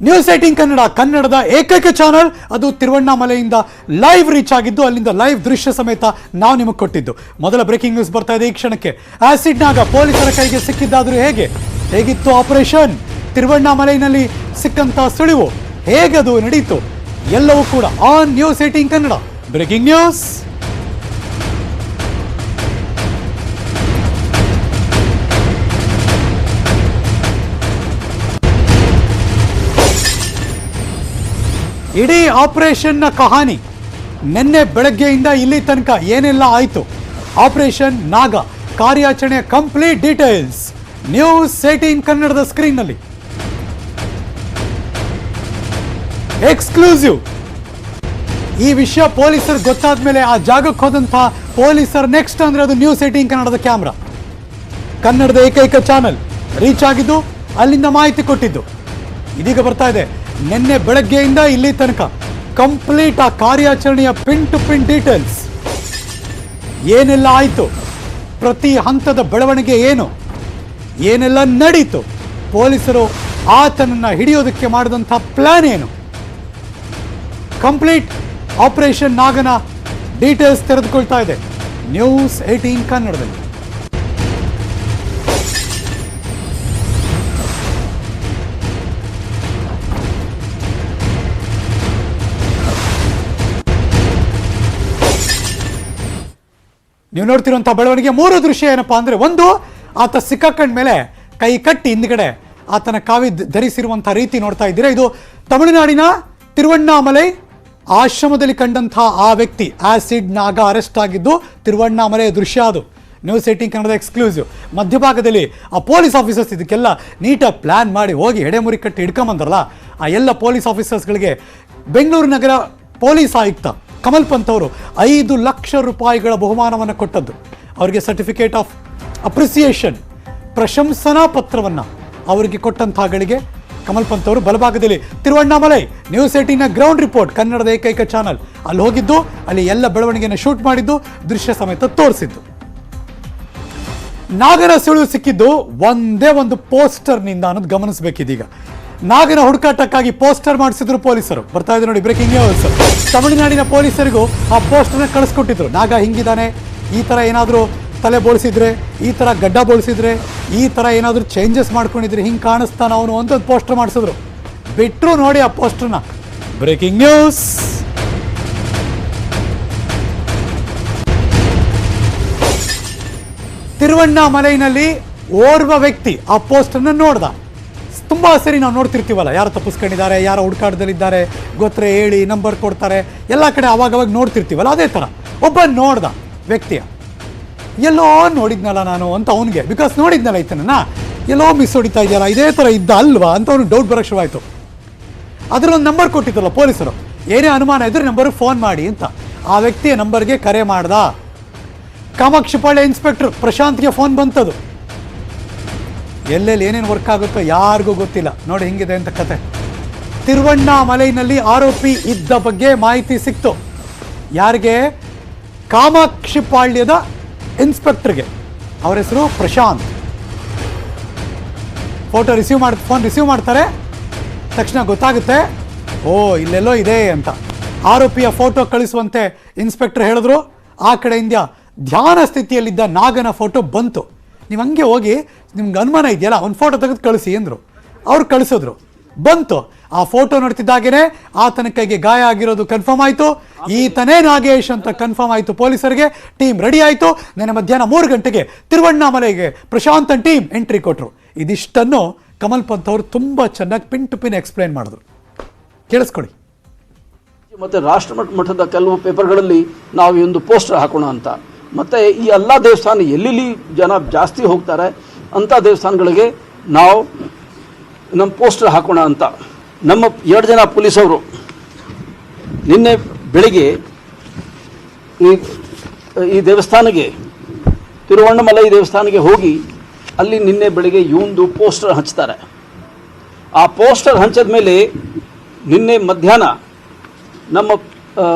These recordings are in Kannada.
ನ್ಯೂಸ್ 18 ಕನ್ನಡ ಕನ್ನಡದ ಏಕೈಕ ಚಾನಲ್. ಅದು ತಿರುವಣ್ಣಾಮಲೆಯಿಂದ ಲೈವ್ ರೀಚ್ ಆಗಿದ್ದು, ಅಲ್ಲಿಂದ ಲೈವ್ ದೃಶ್ಯ ಸಮೇತ ನಾವು ನಿಮಗೆ ಕೊಟ್ಟಿದ್ದು. ಮೊದಲ ಬ್ರೇಕಿಂಗ್ ನ್ಯೂಸ್ ಬರ್ತಾ ಇದೆ ಈ ಕ್ಷಣಕ್ಕೆ. ಆಸಿಡ್ನಾಗ ಪೊಲೀಸರ ಕೈಗೆ ಸಿಕ್ಕಿದ್ದಾದ್ರೂ ಹೇಗಿತ್ತು ಆಪರೇಷನ್? ತಿರುವಣ್ಣಾಮಲೆಯಲ್ಲಿ ಸಿಕ್ಕಂತ ಸುಳಿವು ಹೇಗದು ನಡೀತು ಎಲ್ಲವೂ ಕೂಡ on news 18 Kannada. Breaking news. ಇಡೀ ಆಪರೇಷನ್ನ ಕಹಾನಿ ನಿನ್ನೆ ಬೆಳಗ್ಗೆಯಿಂದ ಇಲ್ಲಿ ತನಕ ಏನೆಲ್ಲ ಆಯಿತು, ಆಪರೇಷನ್ ನಾಗ ಕಾರ್ಯಾಚರಣೆಯ ಕಂಪ್ಲೀಟ್ ಡೀಟೇಲ್ಸ್ ನ್ಯೂಸ್ 18 ಕನ್ನಡದ ಸ್ಕ್ರೀನ್ನಲ್ಲಿ ಎಕ್ಸ್ಕ್ಲೂಸಿವ್. ಈ ವಿಷಯ ಪೊಲೀಸರು ಗೊತ್ತಾದ ಮೇಲೆ ಆ ಜಾಗಕ್ಕೆ ಹೋದಂತಹ ಪೊಲೀಸರು ನೆಕ್ಸ್ಟ್ ಅಂದ್ರೆ ಅದು ನ್ಯೂಸ್ 18 ಕನ್ನಡದ ಕ್ಯಾಮ್ರಾ, ಕನ್ನಡದ ಏಕೈಕ ಚಾನಲ್ ರೀಚ್ ಆಗಿದ್ದು, ಅಲ್ಲಿಂದ ಮಾಹಿತಿ ಕೊಟ್ಟಿದ್ದು. ಇದೀಗ ಬರ್ತಾ ಇದೆ ನಿನ್ನೆ ಬೆಳಗ್ಗೆಯಿಂದ ಇಲ್ಲಿ ತನಕ ಕಂಪ್ಲೀಟ್ ಆ ಕಾರ್ಯಾಚರಣೆಯ ಪಿನ್ ಟು ಪಿನ್ ಡೀಟೇಲ್ಸ್. ಏನೆಲ್ಲ ಆಯಿತು, ಪ್ರತಿ ಹಂತದ ಬೆಳವಣಿಗೆ ಏನು, ಏನೆಲ್ಲ ನಡೀತು, ಪೊಲೀಸರು ಆತನನ್ನು ಹಿಡಿಯೋದಕ್ಕೆ ಮಾಡಿದಂಥ ಪ್ಲಾನ್ ಏನು, ಕಂಪ್ಲೀಟ್ ಆಪರೇಷನ್ ನಾಗನ ಡೀಟೇಲ್ಸ್ ತೆರೆದುಕೊಳ್ತಾ ಇದೆ ನ್ಯೂಸ್ 18 ಕನ್ನಡದಲ್ಲಿ. ನೀವು ನೋಡ್ತಿರುವಂಥ ಬೆಳವಣಿಗೆ ಮೂರು ದೃಶ್ಯ ಏನಪ್ಪಾ ಅಂದರೆ, ಒಂದು, ಆತ ಸಿಕ್ಕಾಕೊಂಡ ಮೇಲೆ ಕೈ ಕಟ್ಟಿ ಹಿಂದ್ಗಡೆ ಆತನ ಕಾವಿ ಧರಿಸಿರುವಂಥ ರೀತಿ ನೋಡ್ತಾ ಇದ್ದೀರಾ. ಇದು ತಮಿಳುನಾಡಿನ ತಿರುವಣ್ಣಾಮಲೈ ಆಶ್ರಮದಲ್ಲಿ ಕಂಡಂಥ ಆ ವ್ಯಕ್ತಿ ಆಸಿಡ್ ನಾಗ ಅರೆಸ್ಟ್ ಆಗಿದ್ದು ತಿರುವಣ್ಣಾಮಲೆ ದೃಶ್ಯ. ಅದು ನ್ಯೂಸ್ 18 ಕನ್ನಡದ ಎಕ್ಸ್ಕ್ಲೂಸಿವ್. ಮಧ್ಯಭಾಗದಲ್ಲಿ ಆ ಪೊಲೀಸ್ ಆಫೀಸರ್ಸ್ ಇದಕ್ಕೆಲ್ಲ ನೀಟಾಗಿ ಪ್ಲ್ಯಾನ್ ಮಾಡಿ ಹೋಗಿ ಎಡೆಮುರಿ ಕಟ್ಟಿ ಹಿಡ್ಕೊಂಬಂದ್ರಲ್ಲ, ಆ ಎಲ್ಲ ಪೊಲೀಸ್ ಆಫೀಸರ್ಸ್ಗಳಿಗೆ ಬೆಂಗಳೂರು ನಗರ ಪೊಲೀಸ್ ಆಯುಕ್ತ ಕಮಲ್ ಪಂತ್ ಅವರು 5 ಲಕ್ಷ ರೂಪಾಯಿಗಳ ಬಹುಮಾನವನ್ನು ಕೊಟ್ಟದ್ದು. ಅವರಿಗೆ ಸರ್ಟಿಫಿಕೇಟ್ ಆಫ್ ಅಪ್ರಿಸಿಯೇಷನ್, ಪ್ರಶಂಸನಾ ಪತ್ರವನ್ನು ಅವರಿಗೆ ಕೊಟ್ಟಂಥಗಳಿಗೆ ಕಮಲ್ ಪಂತ್ ಅವರು ಬಲಭಾಗದಲ್ಲಿ ತಿರುವಣ್ಣಾಮಲೈ ನ್ಯೂಸ್ 18ನ ಗ್ರೌಂಡ್ ರಿಪೋರ್ಟ್ ಕನ್ನಡದ ಏಕೈಕ ಚಾನಲ್ ಅಲ್ಲಿ ಹೋಗಿದ್ದು, ಅಲ್ಲಿ ಎಲ್ಲ ಬೆಳವಣಿಗೆಯನ್ನು ಶೂಟ್ ಮಾಡಿದ್ದು, ದೃಶ್ಯ ಸಮೇತ ತೋರಿಸಿದ್ದು. ನಾಗನ ಸುಳಿವು ಸಿಕ್ಕಿದ್ದು ಒಂದೇ ಒಂದು ಪೋಸ್ಟರ್ನಿಂದ ಅನ್ನೋದು ಗಮನಿಸಬೇಕಿದೀಗ. ನಾಗನ ಹುಡುಕಾಟಕ್ಕಾಗಿ ಪೋಸ್ಟರ್ ಮಾಡಿಸಿದ್ರು ಪೊಲೀಸರು. ಬರ್ತಾ ಇದೆ ನೋಡಿ ಬ್ರೇಕಿಂಗ್ ನ್ಯೂಸ್. ತಮಿಳುನಾಡಿನ ಪೊಲೀಸರಿಗೂ ಆ ಪೋಸ್ಟರ್ನ ಕಳಿಸ್ಕೊಟ್ಟಿದ್ರು. ನಾಗ ಹಿಂಗಿದ್ದಾನೆ, ಈ ಥರ ಏನಾದರೂ ತಲೆ ಬೋಳಿಸಿದ್ರೆ, ಈ ಥರ ಗಡ್ಡ ಬೋಳಿಸಿದ್ರೆ, ಈ ಥರ ಏನಾದರೂ ಚೇಂಜಸ್ ಮಾಡ್ಕೊಂಡಿದ್ರೆ ಹಿಂಗೆ ಕಾಣಿಸ್ತಾನ ಅವನು ಅಂತ ಒಂದು ಪೋಸ್ಟರ್ ಮಾಡಿಸಿದ್ರು. ಬಿಟ್ಟರು ನೋಡಿ ಆ ಪೋಸ್ಟರ್ನ. Breaking news. ತಿರುವಣ್ಣಾಮಲೈನಲ್ಲಿ ಓರ್ವ ವ್ಯಕ್ತಿ ಆ ಪೋಸ್ಟರ್ನ ನೋಡ್ದ. ತುಂಬ ಸರಿ ನಾವು ನೋಡ್ತಿರ್ತೀವಲ್ಲ, ಯಾರು ತಪ್ಪಿಸ್ಕೊಂಡಿದ್ದಾರೆ, ಯಾರು ಹುಡುಕಾಟದಲ್ಲಿದ್ದಾರೆ, ಗೊತ್ತರೆ ಹೇಳಿ ನಂಬರ್ ಕೊಡ್ತಾರೆ, ಎಲ್ಲ ಕಡೆ ಅವಾಗವಾಗ ನೋಡ್ತಿರ್ತೀವಲ್ಲ, ಅದೇ ಥರ ಒಬ್ಬ ನೋಡ್ದ ವ್ಯಕ್ತಿಯ. ಎಲ್ಲೋ ನೋಡಿದ್ನಲ್ಲ ನಾನು ಅಂತ ಅವನಿಗೆ, ಬಿಕಾಸ್ ನೋಡಿದ್ನಲ್ಲ ಈತನನ್ನ, ಎಲ್ಲೋ ಮಿಸ್ ಹೊಡಿತಾ ಇದೆಯಲ್ಲ, ಇದೇ ಥರ ಇದ್ದ ಅಲ್ವಾ ಅಂತ ಅವನು ಡೌಟ್ ಬರೋಕ್ಕೆ ಶುರುವಾಯಿತು. ಅದರೊಂದು ನಂಬರ್ ಕೊಟ್ಟಿದ್ದಲ್ಲ ಪೊಲೀಸರು, ಏನೇ ಅನುಮಾನ ಇದ್ರೆ ನಂಬರ್ಗೆ ಫೋನ್ ಮಾಡಿ ಅಂತ. ಆ ವ್ಯಕ್ತಿಯ ನಂಬರ್ಗೆ ಕರೆ ಮಾಡ್ದ. ಕಾಮಾಕ್ಷಿಪಾಳ್ಯ ಇನ್ಸ್ಪೆಕ್ಟರ್ ಪ್ರಶಾಂತ್ಗೆ ಫೋನ್ ಬಂತದು. ಎಲ್ಲೆಲ್ಲಿ ಏನೇನು ವರ್ಕ್ ಆಗುತ್ತೋ ಯಾರಿಗೂ ಗೊತ್ತಿಲ್ಲ. ನೋಡಿ ಹಿಂಗಿದೆ ಅಂತ ಕತೆ. ತಿರುವಣ್ಣಾಮಲೈನಲ್ಲಿ ಆರೋಪಿ ಇದ್ದ ಬಗ್ಗೆ ಮಾಹಿತಿ ಸಿಕ್ತು. ಯಾರಿಗೆ? ಕಾಮಾಕ್ಷಿಪಾಳ್ಯದ ಇನ್ಸ್ಪೆಕ್ಟರ್ಗೆ. ಅವರ ಹೆಸರು ಪ್ರಶಾಂತ್. ಫೋನ್ ರಿಸೀವ್ ಮಾಡ್ತಾರೆ. ತಕ್ಷಣ ಗೊತ್ತಾಗುತ್ತೆ, ಓ ಇಲ್ಲೆಲ್ಲೋ ಇದೆ ಅಂತ. ಆರೋಪಿಯ ಫೋಟೋ ಕಳಿಸುವಂತೆ ಇನ್ಸ್ಪೆಕ್ಟರ್ ಹೇಳಿದ್ರು. ಆ ಕಡೆಯಿಂದ ಧ್ಯಾನ ಸ್ಥಿತಿಯಲ್ಲಿದ್ದ ನಾಗನ ಫೋಟೋ ಬಂತು. ನೀವು ಹಂಗೆ ಹೋಗಿ ನಿಮ್ಗೆ ಅನುಮಾನ ಇದೆಯಲ್ಲ, ಒಂದು ಫೋಟೋ ತೆಗೆದು ಕಳಿಸಿ ಅಂದರು. ಅವ್ರು ಕಳಿಸಿದ್ರು, ಬಂತು. ಆ ಫೋಟೋ ನೋಡ್ತಿದ್ದಾಗೇನೆ ಆತನ ಕೈಗೆ ಗಾಯ ಆಗಿರೋದು ಕನ್ಫರ್ಮ್ ಆಯಿತು. ಈತನೇ ನಾಗೇಶ್ ಅಂತ ಕನ್ಫರ್ಮ್ ಆಯಿತು ಪೊಲೀಸರಿಗೆ. ಟೀಮ್ ರೆಡಿ ಆಯಿತು. ನೆನ್ನೆ ಮಧ್ಯಾಹ್ನ 3 ಗಂಟೆಗೆ ತಿರುವಣ್ಣಾಮಲೆಗೆ ಪ್ರಶಾಂತ್ ಟೀಮ್ ಎಂಟ್ರಿ ಕೊಟ್ಟರು. ಇದಿಷ್ಟನ್ನು ಕಮಲ್ ಪಂತ್ ಅವರು ತುಂಬ ಚೆನ್ನಾಗಿ ಪಿನ್ ಟು ಪಿನ್ ಎಕ್ಸ್ಪ್ಲೈನ್ ಮಾಡಿದ್ರು. ಕೇಳಿಸ್ಕೊಳ್ಳಿ. ಮತ್ತು ರಾಷ್ಟ್ರ ಮಟ್ಟದ ಕೆಲವು ಪೇಪರ್ಗಳಲ್ಲಿ ನಾವು ಈ ಒಂದು ಪೋಸ್ಟರ್ ಹಾಕೋಣ ಅಂತ, ಮತ್ತು ಈ ಎಲ್ಲ ದೇವಸ್ಥಾನ ಎಲ್ಲಿ ಜನ ಜಾಸ್ತಿ ಹೋಗ್ತಾರೆ ಅಂಥ ದೇವಸ್ಥಾನಗಳಿಗೆ ನಾವು ನಮ್ಮ ಪೋಸ್ಟರ್ ಹಾಕೋಣ ಅಂತ ನಮ್ಮ 2 ಜನ ಪೊಲೀಸವರು ನಿನ್ನೆ ಬೆಳಿಗ್ಗೆ ಈ ದೇವಸ್ಥಾನಕ್ಕೆ, ತಿರುವಣ್ಣಾಮಲೈ ದೇವಸ್ಥಾನಕ್ಕೆ ಹೋಗಿ ಅಲ್ಲಿ ನಿನ್ನೆ ಬೆಳಿಗ್ಗೆ ಇವಂದು ಪೋಸ್ಟರ್ ಹಂಚ್ತಾರೆ. ಆ ಪೋಸ್ಟರ್ ಹಂಚಿದ ಮೇಲೆ ನಿನ್ನೆ ಮಧ್ಯಾಹ್ನ ನಮ್ಮ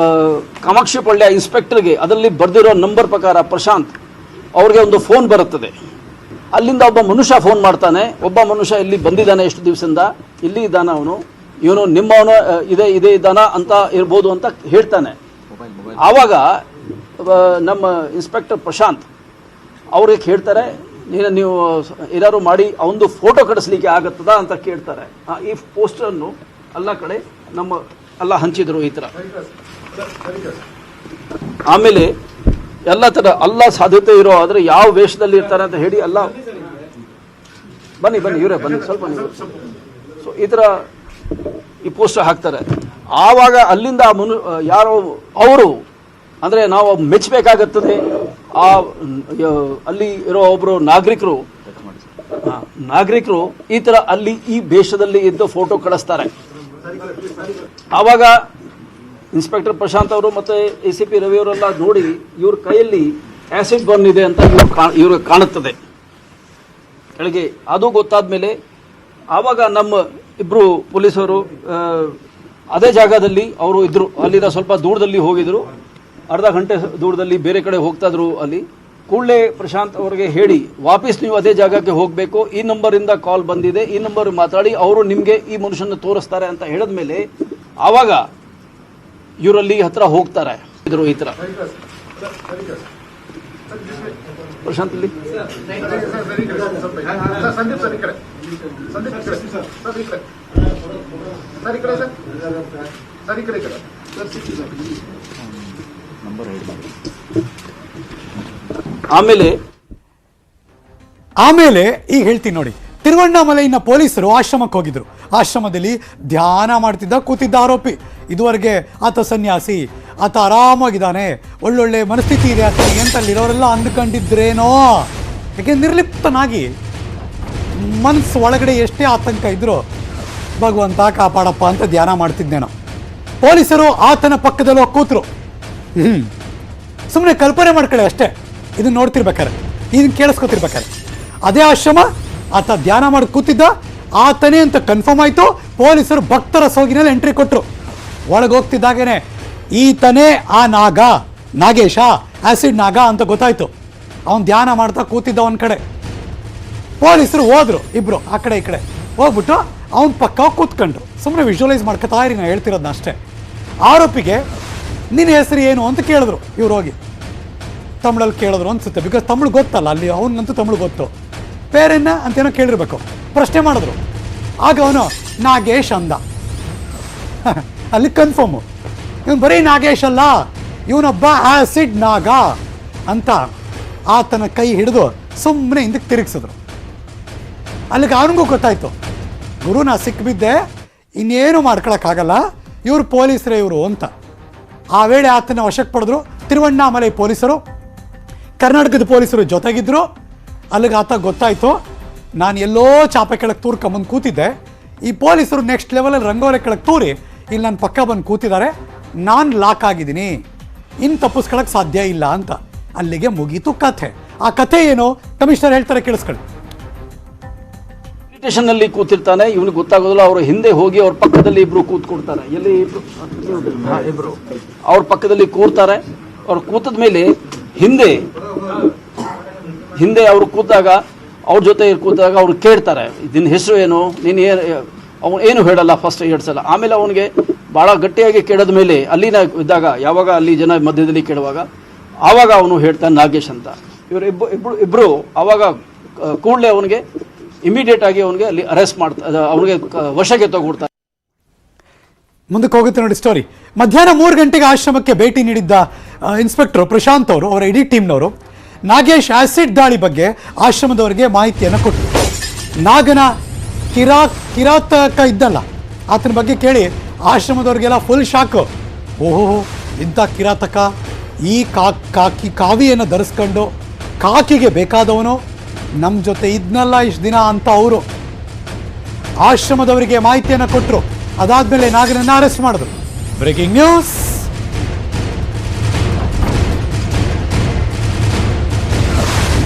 ಕಾಮಾಕ್ಷಿಪಾಳ್ಯ ಇನ್ಸ್ಪೆಕ್ಟರ್ಗೆ ಅದರಲ್ಲಿ ಬರೆದಿರೋ ನಂಬರ್ ಪ್ರಕಾರ ಪ್ರಶಾಂತ್ ಅವ್ರಿಗೆ ಒಂದು ಫೋನ್ ಬರುತ್ತದೆ. ಅಲ್ಲಿಂದ ಒಬ್ಬ ಮನುಷ್ಯ ಫೋನ್ ಮಾಡ್ತಾನೆ, ಒಬ್ಬ ಮನುಷ್ಯ ಇಲ್ಲಿ ಬಂದಿದ್ದಾನೆ, ಎಷ್ಟು ದಿವಸದಿಂದ ಇಲ್ಲಿ ಇದ್ದಾನೆ ಅವನು, ಇವನು ನಿಮ್ಮವನು ಇದೇ ದನ ಅಂತ ಇರ್ಬೋದು ಅಂತ ಹೇಳ್ತಾನೆ. ಆವಾಗ ನಮ್ಮ ಇನ್ಸ್ಪೆಕ್ಟರ್ ಪ್ರಶಾಂತ್ ಅವ್ರಿಗೆ ಹೇಳ್ತಾರೆ, ನೀವು ಏನಾದ್ರು ಮಾಡಿ ಅವನದು ಫೋಟೋ ಕಳಿಸ್ಲಿಕ್ಕೆ ಆಗತ್ತದ ಅಂತ ಕೇಳ್ತಾರೆ. ಈ ಪೋಸ್ಟರನ್ನು ಎಲ್ಲ ಕಡೆ ಎಲ್ಲ ಹಂಚಿದ್ರು ಈ ಥರ. ಆಮೇಲೆ ಎಲ್ಲ ಥರ ಎಲ್ಲ ಸಾಧ್ಯತೆ ಇರೋ ಆದರೆ ಯಾವ ವೇಷದಲ್ಲಿ ಇರ್ತಾರೆ ಅಂತ ಹೇಳಿ ಎಲ್ಲ ಬನ್ನಿ ಇವರೇ ಬನ್ನಿ ಸ್ವಲ್ಪ ನೀವು. ಸೊ ಈ ಥರ ಈ ಪೋಸ್ಟರ್ ಹಾಕ್ತಾರೆ. ಆವಾಗ ಅಲ್ಲಿಂದ ಯಾರೋ ಅವರು ಅಂದರೆ ನಾವು ಮೆಚ್ಚಬೇಕಾಗುತ್ತದೆ. ಅಲ್ಲಿ ಇರೋ ಒಬ್ಬರು ನಾಗರಿಕರು ಈ ಥರ ಅಲ್ಲಿ ಈ ವೇಷದಲ್ಲಿ ಇದ್ದು ಫೋಟೋ ಕಳಿಸ್ತಾರೆ. ಆವಾಗ ಇನ್ಸ್ಪೆಕ್ಟರ್ ಪ್ರಶಾಂತ್ ಅವರು ಮತ್ತು ACP ರವಿ ಅವರೆಲ್ಲ ನೋಡಿ ಇವ್ರ ಕೈಯಲ್ಲಿ ಆ್ಯಸಿಡ್ ಬರ್ನ್ ಇದೆ ಅಂತ ಇವ್ರಿಗೆ ಕಾಣುತ್ತದೆ ಕೆಳಗೆ. ಅದು ಗೊತ್ತಾದ ಮೇಲೆ ಆವಾಗ ನಮ್ಮ ಇಬ್ಬರು ಪೊಲೀಸರು ಅದೇ ಜಾಗದಲ್ಲಿ ಅವರು ಇದ್ದರು. ಅಲ್ಲಿಂದ ಸ್ವಲ್ಪ ದೂರದಲ್ಲಿ ಹೋಗಿದ್ರು, ಅರ್ಧ ಗಂಟೆ ದೂರದಲ್ಲಿ ಬೇರೆ ಕಡೆ ಹೋಗ್ತಾ ಇದ್ರು. ಅಲ್ಲಿ ಕೂಡಲೇ ಪ್ರಶಾಂತ್ ಅವರಿಗೆ ಹೇಳಿ ವಾಪಸ್ ನೀವು ಅದೇ ಜಾಗಕ್ಕೆ ಹೋಗಬೇಕು, ಈ ನಂಬರಿಂದ ಕಾಲ್ ಬಂದಿದೆ, ಈ ನಂಬರ್ ಮಾತಾಡಿ ಅವರು ನಿಮಗೆ ಈ ಮನುಷ್ಯನ ತೋರಿಸ್ತಾರೆ ಅಂತ ಹೇಳಿದ ಮೇಲೆ ಆವಾಗ ಇವರಲ್ಲಿ ಹತ್ರ ಹೋಗ್ತಾರೆ ಇದ್ರು ಈ ಥರ. ಪ್ರಶಾಂತ್ ಇಲ್ಲಿ ಆಮೇಲೆ ಈಗ ಹೇಳ್ತೀನಿ ನೋಡಿ. ತಿರುವಣ್ಣಾಮಲೈನ ಪೊಲೀಸರು ಆಶ್ರಮಕ್ಕೆ ಹೋಗಿದ್ರು. ಆಶ್ರಮದಲ್ಲಿ ಧ್ಯಾನ ಮಾಡ್ತಿದ್ದ ಕೂತಿದ್ದ ಆರೋಪಿ. ಇದುವರೆಗೆ ಆತ ಸನ್ಯಾಸಿ, ಆತ ಆರಾಮಾಗಿದ್ದಾನೆ, ಒಳ್ಳೊಳ್ಳೆ ಮನಸ್ಥಿತಿ ಇದೆ ಆತನಿಗೆ ಅಂತ ಅಲ್ಲಿರೋರೆಲ್ಲ ಅಂದ್ಕೊಂಡಿದ್ರೇನೋ. ಯಾಕೆ ನಿರ್ಲಿಪ್ತನಾಗಿ ಮನಸ್ಸು ಒಳಗಡೆ ಎಷ್ಟೇ ಆತಂಕ ಇದ್ರೂ ಭಗವಂತ ಕಾಪಾಡಪ್ಪ ಅಂತ ಧ್ಯಾನ ಮಾಡ್ತಿದ್ದೇನೋ. ಪೊಲೀಸರು ಆತನ ಪಕ್ಕದಲ್ಲಿ ಹೋಗಿ ಕೂತರು. ಸುಮ್ಮನೆ ಕಲ್ಪನೆ ಮಾಡ್ಕೊಳ್ಳಿ ಅಷ್ಟೇ. ಇದನ್ನ ನೋಡ್ತಿರ್ಬೇಕಾರೆ, ಇದನ್ನ ಕೇಳಿಸ್ಕೊತಿರ್ಬೇಕಾರೆ ಅದೇ ಆಶ್ರಮ, ಆತ ಧ್ಯಾನ ಮಾಡಿ ಕೂತಿದ್ದ, ಆತನೇ ಅಂತ ಕನ್ಫರ್ಮ್ ಆಯಿತು. ಪೊಲೀಸರು ಭಕ್ತರ ಸೋಗಿನಲ್ಲಿ ಎಂಟ್ರಿ ಕೊಟ್ಟರು. ಒಳಗೆ ಹೋಗ್ತಿದ್ದಾಗೇನೆ ಈತನೇ ಆ ನಾಗೇಶ, ಆ್ಯಸಿಡ್ ನಾಗ ಅಂತ ಗೊತ್ತಾಯ್ತು. ಅವನು ಧ್ಯಾನ ಮಾಡ್ತಾ ಕೂತಿದ್ದ ಒಂದು ಕಡೆ. ಪೊಲೀಸರು ಹೋದ್ರು, ಇಬ್ರು ಆ ಕಡೆ ಈ ಕಡೆ ಹೋಗ್ಬಿಟ್ಟು ಅವನ ಪಕ್ಕ ಕೂತ್ಕೊಂಡ್ರು. ಸುಮ್ಮನೆ ವಿಜುವಲೈಸ್ ಮಾಡ್ಕೊತಾ ಇರಿ, ನಾನು ಹೇಳ್ತಿರೋದನ್ನ ಅಷ್ಟೇ. ಆರೋಪಿಗೆ ನಿನ್ನ ಹೆಸರು ಏನು ಅಂತ ಕೇಳಿದ್ರು. ಇವ್ರು ಹೋಗಿ ತಮಿಳಲ್ಲಿ ಕೇಳಿದ್ರು ಅನ್ಸುತ್ತೆ, ಬಿಕಾಸ್ ತಮಿಳು ಗೊತ್ತಲ್ಲ ಅಲ್ಲಿ, ಅವನಂತೂ ತಮಿಳು ಗೊತ್ತು. ಪೇರೆನ್ನ ಅಂತೇನೋ ಕೇಳಿರ್ಬೇಕು. ಪ್ರಶ್ನೆ ಮಾಡಿದ್ರು. ಆಗ ಅವನು ನಾಗೇಶ್ ಅಂದ. ಅಲ್ಲಿ ಕನ್ಫರ್ಮು, ಇವನು ಬರೀ ನಾಗೇಶ್ ಅಲ್ಲ, ಇವನೊಬ್ಬ ಆ್ಯಸಿಡ್ ನಾಗ ಅಂತ ಆತನ ಕೈ ಹಿಡಿದು ಸುಮ್ಮನೆ ಹಿಂದಕ್ಕೆ ತಿರುಗಿಸಿದ್ರು. ಅಲ್ಲಿಗೆ ಅವನಿಗೂ ಗೊತ್ತಾಯ್ತು, ಗುರು ನಾ ಸಿಕ್ಬಿದ್ದೆ, ಇನ್ನೇನು ಮಾಡ್ಕೊಳಕ್ಕಾಗಲ್ಲ, ಇವರು ಪೊಲೀಸರೇ ಇವರು ಅಂತ. ಆ ವೇಳೆ ಆತನ ವಶಕ್ಕೆ ಪಡೆದ್ರು ತಿರುವಣ್ಣಾಮಲೈ ಪೊಲೀಸರು. ಕರ್ನಾಟಕದ ಪೊಲೀಸರು ಜೊತೆಗಿದ್ರು. ಅಲ್ಲಿಗೆ ಆತ ಗೊತ್ತಾಯಿತು, ನಾನು ಎಲ್ಲೋ ಚಾಪೆ ಕೆಳಗೆ ತೂರ್ಕೊಂಬಂದು ಕೂತಿದ್ದೆ, ಈ ಪೊಲೀಸರು ನೆಕ್ಸ್ಟ್ ಲೆವೆಲಲ್ಲಿ ರಂಗೋಲೆ ಕೆಳಗೆ ತೂರಿ ಇಲ್ಲಿ ನನ್ನ ಪಕ್ಕ ಬಂದು ಕೂತಿದ್ದಾರೆ, ನಾನು ಲಾಕ್ ಆಗಿದ್ದೀನಿ, ಇನ್ನು ತಪ್ಪಿಸ್ಕೊಳಕ್ಕೆ ಸಾಧ್ಯ ಇಲ್ಲ ಅಂತ. ಅಲ್ಲಿಗೆ ಮುಗೀತು ಕಥೆ. ಆ ಕಥೆ ಏನು ಕಮಿಷನರ್ ಹೇಳ್ತಾರೆ, ಕೇಳಿಸ್ಕೊಳ್ಳಿ. ಸ್ಟೇಷನ್ನಲ್ಲಿ ಕೂತಿರ್ತಾನೆ, ಇವನಿಗೆ ಗೊತ್ತಾಗೋದಿಲ್ಲ. ಅವರು ಹಿಂದೆ ಹೋಗಿ ಅವ್ರ ಪಕ್ಕದಲ್ಲಿ ಇಬ್ರು ಕೂತ್ಕೊಡ್ತಾರೆ. ಎಲ್ಲಿ ಇಬ್ರು ಅವ್ರ ಪಕ್ಕದಲ್ಲಿ ಕೂರ್ತಾರೆ. ಅವ್ರು ಕೂತದ ಮೇಲೆ ಹಿಂದೆ ಅವರು ಕೂತಾಗ, ಅವ್ರ ಜೊತೆ ಕೂತಾಗ ಅವ್ರು ಕೇಳ್ತಾರೆ, ನಿನ್ನ ಹೆಸರು ಏನು, ನೀನು ಅವನು ಏನು ಹೇಳಲ್ಲ ಫಸ್ಟ್ 2 ಸಲ. ಆಮೇಲೆ ಅವನಿಗೆ ಭಾಳ ಗಟ್ಟಿಯಾಗಿ ಕೇಳಿದ ಮೇಲೆ ಅಲ್ಲಿನ ಇದ್ದಾಗ, ಯಾವಾಗ ಅಲ್ಲಿ ಜನ ಮಧ್ಯದಲ್ಲಿ ಕೇಳುವಾಗ ಆವಾಗ ಅವನು ಹೇಳ್ತಾನೆ ನಾಗೇಶ್ ಅಂತ. ಇಬ್ಬರು ಆವಾಗ ಕೂಡಲೇ ಅವನಿಗೆ ಇಮಿಡಿಯೇಟ್ ಆಗಿ ಅವನಿಗೆ ಅಲ್ಲಿ ಅರೆಸ್ಟ್ ಮಾಡ್ತಾರೆ, ಅವನಿಗೆ ವಶಕ್ಕೆ ತಗೊಡ್ತಾರೆ. ಮುಂದಕ್ಕೆ ಹೋಗುತ್ತೆ ನೋಡಿ ಸ್ಟೋರಿ. ಮಧ್ಯಾಹ್ನ 3 ಗಂಟೆಗೆ ಆಶ್ರಮಕ್ಕೆ ಭೇಟಿ ನೀಡಿದ್ದ ಇನ್ಸ್ಪೆಕ್ಟರ್ ಪ್ರಶಾಂತ್ ಅವರು, ಅವರ ಇಡೀ ಟೀಮ್ನವರು ನಾಗೇಶ್ ಆ್ಯಸಿಡ್ ದಾಳಿ ಬಗ್ಗೆ ಆಶ್ರಮದವರಿಗೆ ಮಾಹಿತಿಯನ್ನು ಕೊಟ್ಟರು. ನಾಗನ ಕಿರಾತಕ ಇದ್ದಲ್ಲ, ಆತನ ಬಗ್ಗೆ ಕೇಳಿ ಆಶ್ರಮದವ್ರಿಗೆಲ್ಲ ಫುಲ್ ಶಾಕು. ಓಹೋ, ಇಂಥ ಕಿರಾತಕ, ಈ ಕಾವಿಯನ್ನು ಧರಿಸ್ಕೊಂಡು ಕಾಕಿಗೆ ಬೇಕಾದವನು ನಮ್ಮ ಜೊತೆ ಇದ್ನಲ್ಲ ಇಷ್ಟು ದಿನ ಅಂತ ಅವರು ಆಶ್ರಮದವರಿಗೆ ಮಾಹಿತಿಯನ್ನು ಕೊಟ್ಟರು. ಅದಾದ್ಮೇಲೆ ನಾಗನನ್ನ ಅರೆಸ್ಟ್ ಮಾಡಿದ್ರು. Breaking news.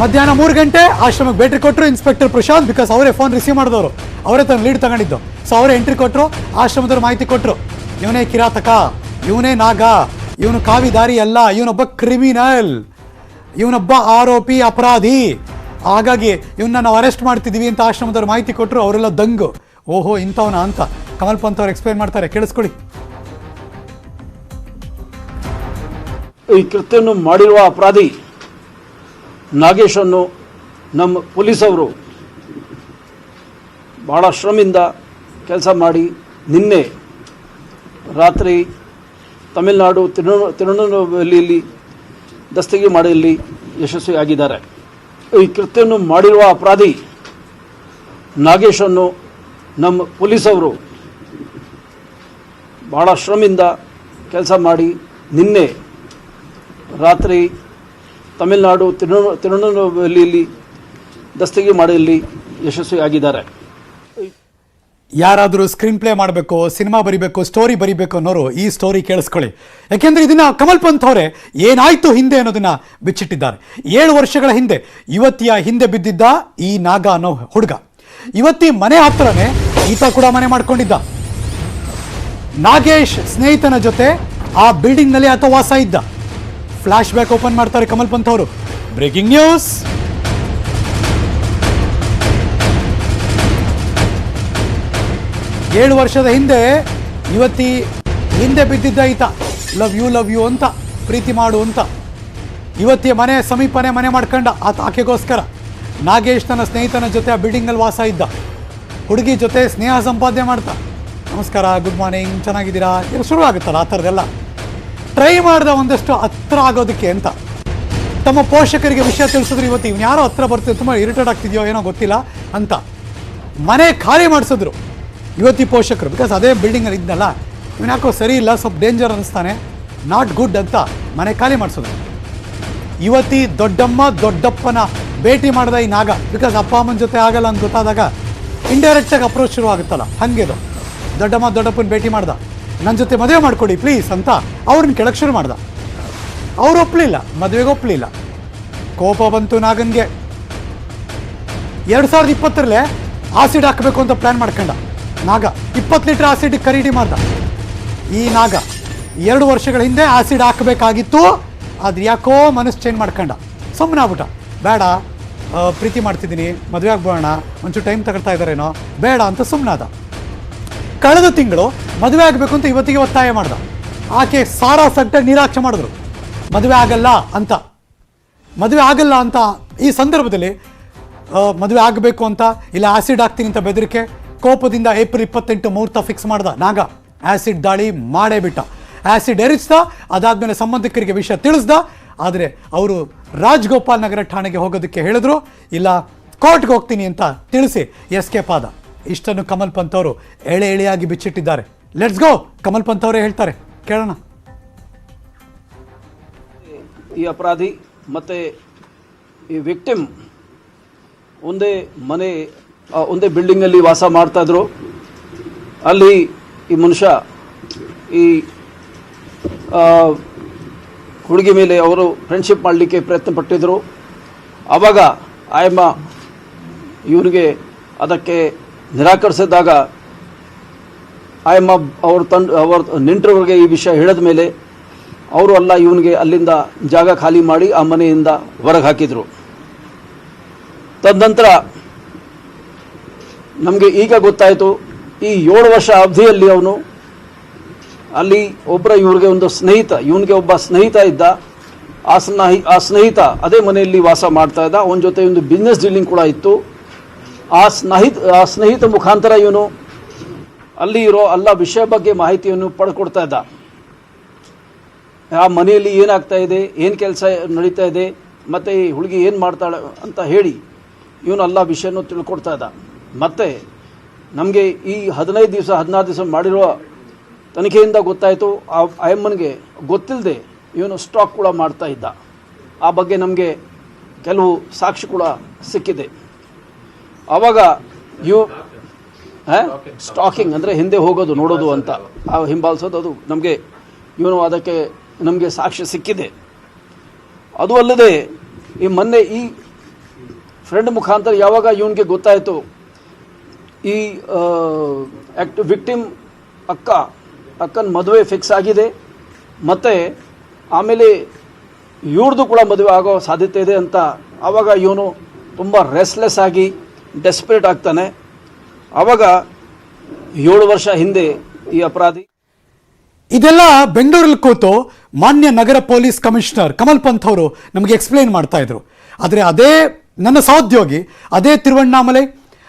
ಮಧ್ಯಾಹ್ನ 3 ಗಂಟೆ ಆಶ್ರಮಕ್ಕೆ ಭೇಟಿ ಕೊಟ್ಟರು ಇನ್ಸ್ಪೆಕ್ಟರ್ ಪ್ರಶಾಂತ್. ಬಿಕಾಸ್ ಅವರೇ ಫೋನ್ ರಿಸೀವ್ ಮಾಡಿದವರು, ಅವರೇ ತನ್ನ ಲೀಡ್ ತಗೊಂಡಿದ್ದು. ಸೊ ಅವರೇ ಎಂಟ್ರಿ ಕೊಟ್ಟರು, ಆಶ್ರಮದವ್ರು ಮಾಹಿತಿ ಕೊಟ್ಟರು. ಇವನೇ ಕಿರಾತಕ, ಇವನೇ ನಾಗ, ಇವನು ಕಾವಿದಾರಿ ಅಲ್ಲ, ಇವನೊಬ್ಬ ಕ್ರಿಮಿನಲ್, ಇವನೊಬ್ಬ ಆರೋಪಿ, ಅಪರಾಧಿ. ಹಾಗಾಗಿ ಇವನ್ನ ನಾವು ಅರೆಸ್ಟ್ ಮಾಡ್ತಿದ್ದೀವಿ ಅಂತ ಆಶ್ರಮದವ್ರು ಮಾಹಿತಿ ಕೊಟ್ಟರು. ಅವರೆಲ್ಲ ದಂಗು, ಓಹೋ ಇಂಥವನ ಅಂತ. ಕಮಲ್ ಪಂತ್ ಅವರು ಎಕ್ಸ್ಪ್ಲೈನ್ ಮಾಡ್ತಾರೆ, ಕೇಳಿಸ್ಕೊಳ್ಳಿ. ಈ ಕೃತ್ಯವನ್ನು ಮಾಡಿರುವ ಅಪರಾಧಿ ನಾಗೇಶನ್ನು ನಮ್ಮ ಪೊಲೀಸವರು ಭಾಳ ಶ್ರಮದಿಂದ ಕೆಲಸ ಮಾಡಿ ನಿನ್ನೆ ರಾತ್ರಿ ತಮಿಳುನಾಡು ತಿರುವಣ್ಣಾಮಲೈಯಲ್ಲಿ ದಸ್ತಗಿರಿ ಮಾಡುವಲ್ಲಿ ಯಶಸ್ವಿಯಾಗಿದ್ದಾರೆ. ಈ ಕೃತ್ಯವನ್ನು ಮಾಡಿರುವ ಅಪರಾಧಿ ನಾಗೇಶನ್ನು ನಮ್ಮ ಪೊಲೀಸವರು ಭಾಳ ಶ್ರಮದಿಂದ ಕೆಲಸ ಮಾಡಿ ನಿನ್ನೆ ರಾತ್ರಿ ತಮಿಳುನಾಡು ತಿರುವಣ್ಣಾಮಲೈಯಲ್ಲಿ ದಸ್ತಗಿರಿ ಮಾಡುವಲ್ಲಿ ಯಶಸ್ವಿಯಾಗಿದ್ದಾರೆ. ಯಾರಾದರೂ ಸ್ಕ್ರೀನ್ ಪ್ಲೇ ಮಾಡಬೇಕು, ಸಿನಿಮಾ ಬರಿಬೇಕು, ಸ್ಟೋರಿ ಬರಿಬೇಕು ಅನ್ನೋರು ಈ ಸ್ಟೋರಿ ಕೇಳಿಸ್ಕೊಳ್ಳಿ. ಯಾಕೆಂದ್ರೆ ಇದನ್ನ ಕಮಲ್ ಪಂತ್ ಅವರೇ ಏನಾಯ್ತು ಹಿಂದೆ ಅನ್ನೋದನ್ನ ಬಿಚ್ಚಿಟ್ಟಿದ್ದಾರೆ. 7 ವರ್ಷಗಳ ಹಿಂದೆ ಯುವತಿಯ ಹಿಂದೆ ಬಿದ್ದಿದ್ದ ಈ ನಾಗ ಅನ್ನೋ ಹುಡುಗ, ಯುವತಿ ಮನೆ ಹತ್ರನೇ ಈತ ಕೂಡ ಮನೆ ಮಾಡ್ಕೊಂಡಿದ್ದ. ನಾಗೇಶ್ ಸ್ನೇಹಿತನ ಜೊತೆ ಆ ಬಿಲ್ಡಿಂಗ್ ನಲ್ಲಿ ಆತ ವಾಸ ಇದ್ದ. ಫ್ಲಾಶ್ ಬ್ಯಾಕ್ ಓಪನ್ ಮಾಡ್ತಾರೆ ಕಮಲ್ ಪಂತ್ ಅವರು. Breaking news. ಏಳು ವರ್ಷದ ಹಿಂದೆ ಯುವತಿ ಹಿಂದೆ ಬಿದ್ದಿದ್ದ ಈತ. ಲವ್ ಯು ಅಂತ, ಪ್ರೀತಿ ಮಾಡು ಅಂತ. ಯುವತಿಯ ಮನೆ ಸಮೀಪನೇ ಮನೆ ಮಾಡ್ಕೊಂಡ ಆಕೆಗೋಸ್ಕರ. ನಾಗೇಶ್ ತನ್ನ ಸ್ನೇಹಿತನ ಜೊತೆ ಆ ಬಿಲ್ಡಿಂಗಲ್ಲಿ ವಾಸ ಇದ್ದ. ಹುಡುಗಿ ಜೊತೆ ಸ್ನೇಹ ಸಂಪಾದನೆ ಮಾಡ್ತಾ, ನಮಸ್ಕಾರ, ಗುಡ್ ಮಾರ್ನಿಂಗ್, ಚೆನ್ನಾಗಿದ್ದೀರಾ, ಇದು ಶುರು ಆಗುತ್ತಲ್ಲ ಆ ಥರದ್ದೆಲ್ಲ. ಟ್ರೈ ಮಾಡ್ದ ಒಂದಷ್ಟು ಹತ್ರ ಆಗೋದಕ್ಕೆ ಅಂತ. ತಮ್ಮ ಪೋಷಕರಿಗೆ ವಿಷಯ ತಿಳಿಸಿದ್ರು. ಇವತ್ತು ಇವ್ನು ಯಾರೋ ಹತ್ರ ಬರ್ತಿದ್ರು, ತುಂಬ ಇರಿಟೇಟ್ ಆಗ್ತಿದೆಯೋ ಏನೋ ಗೊತ್ತಿಲ್ಲ ಅಂತ ಮನೆ ಖಾಲಿ ಮಾಡಿಸಿದ್ರು ಯುವತಿ ಪೋಷಕರು. ಬಿಕಾಸ್ ಅದೇ ಬಿಲ್ಡಿಂಗಲ್ಲಿ ಇದ್ನಲ್ಲ, ಇವನು ಯಾಕೋ ಸರಿ ಇಲ್ಲ, ಸ್ವಲ್ಪ ಡೇಂಜರ್ ಅನ್ನಿಸ್ತಾನೆ, ನಾಟ್ ಗುಡ್ ಅಂತ ಮನೆ ಖಾಲಿ ಮಾಡಿಸೋದು. ಯುವತಿ ದೊಡ್ಡಪ್ಪನ ಭೇಟಿ ಮಾಡಿದ ಈ ನಾಗ. ಬಿಕಾಸ್ ಅಪ್ಪ ಅಮ್ಮನ ಜೊತೆ ಆಗಲ್ಲ ಅಂತ ಗೊತ್ತಾದಾಗ ಇಂಡೈರೆಕ್ಟಾಗಿ ಅಪ್ರೋಚ್ ಶುರು ಆಗುತ್ತಲ್ಲ, ಹಾಗೆದು ದೊಡ್ಡಪ್ಪನ ಭೇಟಿ ಮಾಡ್ದ. ನನ್ನ ಜೊತೆ ಮದುವೆ ಮಾಡ್ಕೊಡಿ ಪ್ಲೀಸ್ ಅಂತ ಅವ್ರನ್ನ ಕೆಳಗೆ ಶುರು ಮಾಡ್ದ. ಅವ್ರು ಒಪ್ಪಲಿಲ್ಲ, ಮದುವೆಗೆ ಒಪ್ಪಲಿಲ್ಲ. ಕೋಪ ಬಂತು ನಾಗನ್ಗೆ. 2020ರಲ್ಲೇ ಆಸಿಡ್ ಹಾಕಬೇಕು ಅಂತ ಪ್ಲ್ಯಾನ್ ಮಾಡ್ಕೊಂಡ ನಾಗ. 20 ಲೀಟರ್ ಆಸಿಡ್ ಖರೀದಿ ಮಾಡ್ದ ಈ ನಾಗ. 2 ವರ್ಷಗಳ ಹಿಂದೆ ಆಸಿಡ್ ಹಾಕಬೇಕಾಗಿತ್ತು, ಅದು ಯಾಕೋ ಮನಸ್ಸು ಚೇಂಜ್ ಮಾಡ್ಕೊಂಡ. ಸುಮ್ಮನೆ ಆಗ್ಬಿಟ್ಟ, ಬೇಡ, ಪ್ರೀತಿ ಮಾಡ್ತಿದ್ದೀನಿ, ಮದುವೆ ಆಗ್ಬೋಣ, ಒಂಚೂರು ಟೈಮ್ ತಗೊಳ್ತಾ ಇದ್ದಾರೇನೋ, ಬೇಡ ಅಂತ ಸುಮ್ಮನಾದ. ಕಳೆದ ತಿಂಗಳು ಮದುವೆ ಆಗಬೇಕು ಅಂತ ಇವತ್ತಿಗೆ ಒತ್ತಾಯ ಮಾಡ್ದ. ಆಕೆ ಸಾರಾ ಸಗ್ಟಾಗಿ ನೀರಾಕ್ಷೆ ಮಾಡಿದ್ರು, ಮದುವೆ ಆಗಲ್ಲ ಅಂತ. ಈ ಸಂದರ್ಭದಲ್ಲಿ ಮದುವೆ ಆಗಬೇಕು ಅಂತ, ಇಲ್ಲ ಆ್ಯಸಿಡ್ ಹಾಕ್ತೀನಿ ಅಂತ ಬೆದರಿಕೆ. ಕೋಪದಿಂದ ಏಪ್ರಿಲ್ 28 ಮುಹೂರ್ತ ಫಿಕ್ಸ್ ಮಾಡ್ದ ನಾಗ. ಆ್ಯಸಿಡ್ ದಾಳಿ ಮಾಡೇ ಬಿಟ್ಟ. ಆ್ಯಸಿಡ್ ಎರಿಸ್ದ. ಅದಾದಮೇಲೆ ಸಂಬಂಧಿಕರಿಗೆ ವಿಷಯ ತಿಳಿಸ್ದ. ಆದರೆ ಅವರು ರಾಜಗೋಪಾಲ್ ನಗರ ಠಾಣೆಗೆ ಹೋಗೋದಕ್ಕೆ ಹೇಳಿದ್ರು. ಇಲ್ಲ, ಕೋರ್ಟ್ಗೆ ಹೋಗ್ತೀನಿ ಅಂತ ತಿಳಿಸಿ ಎಸ್ಕೇಪ್ ಆದ. ಇಷ್ಟನ್ನು ಕಮಲ್ ಪಂತ್ ಅವರು ಎಳೆಯಾಗಿ ಬಿಚ್ಚಿಟ್ಟಿದ್ದಾರೆ. ಲೆಟ್ಸ್ ಗೋ, ಕಮಲ್ ಪಂತ್ ಅವರೇ ಹೇಳ್ತಾರೆ, ಕೇಳೋಣ. ಈ ಅಪರಾಧಿ ಮತ್ತು ಈ ವಿಕ್ಟಿಮ್ ಒಂದೇ ಬಿಲ್ಡಿಂಗಲ್ಲಿ ವಾಸ ಮಾಡ್ತಾಯಿದ್ರು. ಅಲ್ಲಿ ಈ ಮನುಷ್ಯ ಈ ಹುಡುಗಿ ಮೇಲೆ ಅವರು ಫ್ರೆಂಡ್ಶಿಪ್ ಮಾಡಲಿಕ್ಕೆ ಪ್ರಯತ್ನ ಪಟ್ಟಿದ್ದರು. ಆವಾಗ ಆಯಮ್ಮ ಇವನಿಗೆ ಅದಕ್ಕೆ ನಿರಾಕರಿಸಿದಾಗ ಆಯಮ್ಮ ಅವ್ರ ನೆಂಟರವರಿಗೆ ಈ ವಿಷಯ ಹೇಳಿದ ಮೇಲೆ ಅವರು ಅಲ್ಲ ಇವನಿಗೆ ಅಲ್ಲಿಂದ ಜಾಗ ಖಾಲಿ ಮಾಡಿ ಆ ಮನೆಯಿಂದ ಹೊರಗೆ ಹಾಕಿದರು. ತದನಂತರ ನಮಗೆ ಈಗ ಗೊತ್ತಾಯಿತು, ಈ 7 ವರ್ಷ ಅವಧಿಯಲ್ಲಿ ಅವನು ಅಲ್ಲಿ ಇವನಿಗೆ ಒಬ್ಬ ಸ್ನೇಹಿತ ಇದ್ದ. ಆ ಸ್ನೇಹಿತ ಅದೇ ಮನೆಯಲ್ಲಿ ವಾಸ ಮಾಡ್ತಾ ಇದ್ದ. ಅವನ ಜೊತೆ ಒಂದು ಬಿಸ್ನೆಸ್ ಡೀಲಿಂಗ್ ಕೂಡ ಇತ್ತು. ಆ ಸ್ನೇಹಿತ ಮುಖಾಂತರ ಇವನು ಅಲ್ಲಿ ಇರೋ ಎಲ್ಲ ವಿಷಯ ಬಗ್ಗೆ ಮಾಹಿತಿಯನ್ನು ಪಡ್ಕೊಡ್ತಾ ಇದ್ದ. ಆ ಮನೆಯಲ್ಲಿ ಏನಾಗ್ತಾ ಇದೆ, ಏನು ಕೆಲಸ ನಡೀತಾ ಇದೆ, ಮತ್ತು ಈ ಹುಡುಗಿ ಏನು ಮಾಡ್ತಾಳೆ ಅಂತ ಹೇಳಿ ಇವನು ಎಲ್ಲ ವಿಷಯನೂ ತಿಳ್ಕೊಡ್ತಾ ಇದ್ದ. ಮತ್ತು ನಮಗೆ ಈ 16 ದಿವಸ ಮಾಡಿರುವ ತನಿಖೆಯಿಂದ ಗೊತ್ತಾಯಿತು, ಆ ಅಯ್ಯಮ್ಮನಿಗೆ ಗೊತ್ತಿಲ್ಲದೆ ಇವನು ಸ್ಟಾಕ್ ಕೂಡ ಮಾಡ್ತಾ ಇದ್ದ. ಆ ಬಗ್ಗೆ ನಮಗೆ ಕೆಲವು ಸಾಕ್ಷಿ ಕೂಡ ಸಿಕ್ಕಿದೆ. ಆವಾಗ ಸ್ಟಾಕಿಂಗ್ ಅಂದರೆ ಹಿಂದೆ ಹೋಗೋದು, ನೋಡೋದು ಅಂತ, ಆ ಹಿಂಬಾಲಿಸೋದು, ಅದು ಅದಕ್ಕೆ ನಮಗೆ ಸಾಕ್ಷ್ಯ ಸಿಕ್ಕಿದೆ. ಅದು ಅಲ್ಲದೆ ಮೊನ್ನೆ ಈ ಫ್ರೆಂಡ್ ಮುಖಾಂತರ ಯಾವಾಗ ಇವನಿಗೆ ಗೊತ್ತಾಯಿತು ಈ ವಿಕ್ಟಿಮ್ ಅಕ್ಕನ ಮದುವೆ ಫಿಕ್ಸ್ ಆಗಿದೆ, ಮತ್ತು ಆಮೇಲೆ ಇವ್ರದ್ದು ಕೂಡ ಮದುವೆ ಆಗೋ ಸಾಧ್ಯತೆ ಇದೆ ಅಂತ, ಆವಾಗ ಇವನು ತುಂಬ ರೆಸ್ಲೆಸ್ ಆಗಿ ಡೆಸ್ಪರೇಟ್ ಆಗ್ತಾನೆ. ಆವಾಗ 7 ವರ್ಷ ಹಿಂದೆ ಈ ಅಪರಾಧಿ ಇದೆಲ್ಲ ಬೆಂಗಳೂರಲ್ಲಿ ಕೂತು ಮಾನ್ಯ ನಗರ ಪೊಲೀಸ್ ಕಮಿಷನರ್ ಕಮಲ್ ಪಂತ್ ಅವರು ನಮಗೆ ಎಕ್ಸ್ಪ್ಲೈನ್ ಮಾಡ್ತಾ ಇದ್ರು. ಆದರೆ ಅದೇ ನನ್ನ ಸಹೋದ್ಯೋಗಿ ಅದೇ ತಿರುವಣ್ಣಾಮಲೈ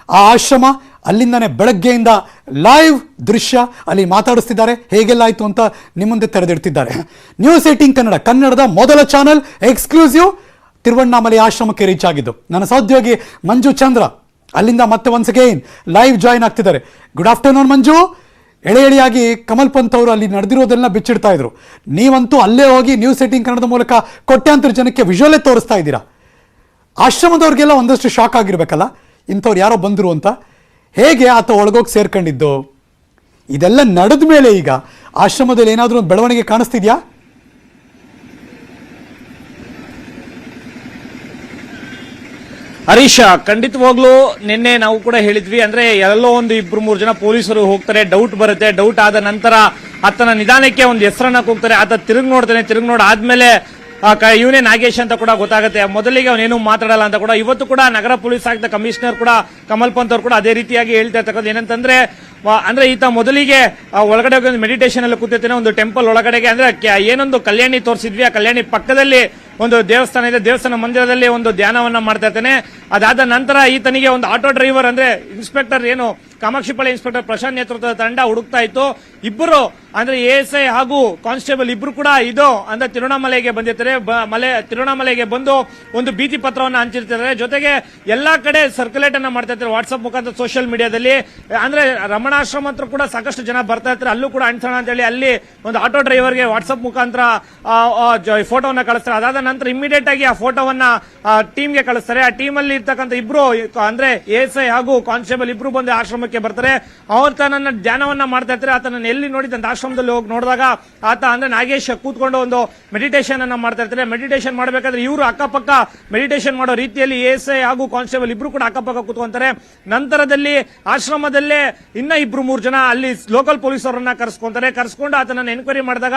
ಆ ಆಶ್ರಮ ಅಲ್ಲಿಂದಾನೆ ಬೆಳಗ್ಗೆಯಿಂದ ಲೈವ್ ದೃಶ್ಯ ಅಲ್ಲಿ ಮಾತಾಡಿಸ್ತಿದ್ದಾರೆ, ಹೇಗೆಲ್ಲ ಆಯಿತು ಅಂತ ನಿಮ್ಮ ಮುಂದೆ ತೆರೆದಿಡ್ತಿದ್ದಾರೆ. ನ್ಯೂಸ್ 18 ಕನ್ನಡ, ಕನ್ನಡದ ಮೊದಲ ಚಾನಲ್, ಎಕ್ಸ್ಕ್ಲೂಸಿವ್ ತಿರುವಣ್ಣಾಮಲೈ ಆಶ್ರಮಕ್ಕೆ ರೀಚ್ ಆಗಿದ್ದು. ನನ್ನ ಸಹೋದ್ಯೋಗಿ ಮಂಜು ಚಂದ್ರ ಅಲ್ಲಿಂದ ಮತ್ತೆ ಒನ್ಸ್ ಅಗೈನ್ ಲೈವ್ ಜಾಯಿನ್ ಆಗ್ತಿದ್ದಾರೆ. ಗುಡ್ ಆಫ್ಟರ್ನೂನ್ ಮಂಜು. ಎಳೆ ಎಳೆಯಾಗಿ ಕಮಲ್ ಪಂತ್ ಅವರು ಅಲ್ಲಿ ನಡೆದಿರೋದೆಲ್ಲ ಬಿಚ್ಚಿಡ್ತಾ ಇದ್ರು. ನೀವಂತೂ ಅಲ್ಲೇ ಹೋಗಿ ನ್ಯೂಸ್ 18 ಕನ್ನಡದ ಮೂಲಕ ಕೋಟ್ಯಾಂತರ ಜನಕ್ಕೆ ವಿಜುವಲೇ ತೋರಿಸ್ತಾ ಇದ್ದೀರಾ. ಆಶ್ರಮದವ್ರಿಗೆಲ್ಲ ಒಂದಷ್ಟು ಶಾಕ್ ಆಗಿರ್ಬೇಕಲ್ಲ, ಇಂಥವ್ರು ಯಾರೋ ಬಂದರು ಅಂತ. ಹೇಗೆ ಆತ ಒಳಗೋಗಿ ಸೇರ್ಕೊಂಡಿದ್ದು? ಇದೆಲ್ಲ ನಡೆದ ಮೇಲೆ ಈಗ ಆಶ್ರಮದಲ್ಲಿ ಏನಾದರೂ ಒಂದು ಬೆಳವಣಿಗೆ ಕಾಣಿಸ್ತಿದ್ಯಾ? ಹರೀಶ್, ಖಂಡಿತವಾಗ್ಲೂ ನಿನ್ನೆ ನಾವು ಕೂಡ ಹೇಳಿದ್ವಿ. ಅಂದ್ರೆ ಎಲ್ಲೋ ಒಂದು 2-3 ಜನ ಪೊಲೀಸರು ಹೋಗ್ತಾರೆ, ಡೌಟ್ ಬರುತ್ತೆ. ಡೌಟ್ ಆದ ನಂತರ ಆತನ ನಿಧಾನಕ್ಕೆ ಒಂದು ಹೆಸರನ್ನ ಕೂಗ್ತಾರೆ. ಆತ ತಿರುಗಿ ನೋಡ್ತಾನೆ. ತಿರುಗಿ ನೋಡಾದ್ಮೇಲೆ ಇವನೇ ನಾಗೇಶ್ ಅಂತ ಕೂಡ ಗೊತ್ತಾಗುತ್ತೆ. ಮೊದಲಿಗೆ ಅವನೇನು ಮಾತಾಡಲ್ಲ ಅಂತ ಕೂಡ. ಇವತ್ತು ಕೂಡ ನಗರ ಪೊಲೀಸ್ ಆಯುಕ್ತ ಕಮಿಷನರ್ ಕೂಡ ಕಮಲ್ ಪಂತ್ ಅವರು ಕೂಡ ಅದೇ ರೀತಿಯಾಗಿ ಹೇಳ್ತಾ ಇರ್ತಕ್ಕಂಥ ಏನಂತಂದ್ರೆ, ಅಂದ್ರೆ ಈತ ಮೊದಲಿಗೆ ಒಳಗಡೆ ಒಂದು ಮೆಡಿಟೇಷನ್ ಅಲ್ಲಿ ಕೂತಿರ್ತಾನೆ, ಒಂದು ಟೆಂಪಲ್ ಒಳಗಡೆಗೆ. ಅಂದ್ರೆ ಏನೊಂದು ಕಲ್ಯಾಣಿ ತೋರಿಸಿದ್ವಿ, ಆ ಕಲ್ಯಾಣಿ ಪಕ್ಕದಲ್ಲಿ ಒಂದು ದೇವಸ್ಥಾನ ಇದೆ, ದೇವಸ್ಥಾನ ಮಂದಿರದಲ್ಲಿ ಒಂದು ಧ್ಯಾನವನ್ನ ಮಾಡ್ತಾ ಇರ್ತಾನೆ. ಅದಾದ ನಂತರ ಈತನಿಗೆ ಒಂದು ಆಟೋ ಡ್ರೈವರ್ ಅಂದ್ರೆ ಇನ್ಸ್ಪೆಕ್ಟರ್ ಏನು ಕಾಮಾಕ್ಷಿಪಾಳ್ಯ ಇನ್ಸ್ಪೆಕ್ಟರ್ ಪ್ರಶಾಂತ್ ನೇತೃತ್ವದ ತಂಡ ಹುಡುಕ್ತಾ ಇತ್ತು. ಇಬ್ಬರು ಅಂದ್ರೆ ASI ಹಾಗೂ ಕಾನ್ಸ್ಟೇಬಲ್ ಇಬ್ರು ಕೂಡ ಇದು ಅಂದ್ರೆ ತಿರುವಣ್ಣಾಮಲೈಗೆ ಬಂದಿರ್ತಾರೆ. ತಿರುವಣ್ಣಾಮಲೈಗೆ ಬಂದು ಒಂದು ಭೀತಿ ಪತ್ರವನ್ನು ಹಂಚಿರ್ತಾರೆ. ಜೊತೆಗೆ ಎಲ್ಲಾ ಕಡೆ ಸರ್ಕ್ಯುಲೇಟ್ ಅನ್ನ ಮಾಡ್ತಾ ಇರ್ತಾರೆ ವಾಟ್ಸ್ಆಪ್ ಮುಖಾಂತರ, ಸೋಷಿಯಲ್ ಮೀಡಿಯಾದಲ್ಲಿ. ಅಂದ್ರೆ ರಮಣಾಶ್ರಮ ಹತ್ರ ಕೂಡ ಸಾಕಷ್ಟು ಜನ ಬರ್ತಾ ಇರ್ತಾರೆ, ಅಲ್ಲೂ ಕೂಡ ಅಂಟಿಸೋಣ ಅಂತ ಹೇಳಿ ಅಲ್ಲಿ ಒಂದು ಆಟೋ ಡ್ರೈವರ್ಗೆ ವಾಟ್ಸ್ಆಪ್ ಮುಖಾಂತರ ಫೋಟೋವನ್ನ ಕಳಿಸ್ತಾರೆ. ಅದಾದ ನಂತರ ಇಮಿಡಿಯೇಟ್ ಆಗಿ ಆ ಫೋಟೋವನ್ನ ಟೀಮ್ಗೆ ಕಳಿಸ್ತಾರೆ. ಆ ಟೀಮ್ ಅಲ್ಲಿ ಇರ್ತಕ್ಕಂಥ ಇಬ್ರು ಅಂದ್ರೆ ASI ಹಾಗೂ ಕಾನ್ಸ್ಟೇಬಲ್ ಇಬ್ರು ಬಂದು ಆಶ್ರಮಕ್ಕೆ ಬರ್ತಾರೆ. ಅವ್ರು ತನ್ನ ಧ್ಯಾನವನ್ನ ಮಾಡ್ತಾ ಇರ್ತಾರೆ. ಆತನ ಎಲ್ಲಿ ನೋಡಿದಂತ ಆಶ್ರಮದಲ್ಲಿ ಹೋಗಿ ನೋಡಿದಾಗ ಆತ ಅಂದ್ರೆ ನಾಗೇಶ್ ಕೂತ್ಕೊಂಡು ಒಂದು ಮೆಡಿಟೇಷನ್ ಅನ್ನ ಮಾಡ್ತಾ ಇರ್ತಾರೆ. ಮೆಡಿಟೇಷನ್ ಮಾಡಬೇಕಾದ್ರೆ ಇವರು ಅಕ್ಕಪಕ್ಕ ಮೆಡಿಟೇಷನ್ ಮಾಡೋ ರೀತಿಯಲ್ಲಿ ASI ಹಾಗೂ ಕಾನ್ಸ್ಟೇಬಲ್ ಇಬ್ರು ಕೂಡ ಅಕ್ಕಪಕ್ಕ ಕೂತ್ಕೊಂತಾರೆ. ನಂತರದಲ್ಲಿ ಆಶ್ರಮದಲ್ಲೇ ಇನ್ನ 2-3 ಜನ ಅಲ್ಲಿ ಲೋಕಲ್ ಪೊಲೀಸ್ ಅವರನ್ನ ಕರೆಸ್ಕೊಂಡು ಆತನನ್ನ ಎನ್ಕ್ವೈರಿ ಮಾಡಿದಾಗ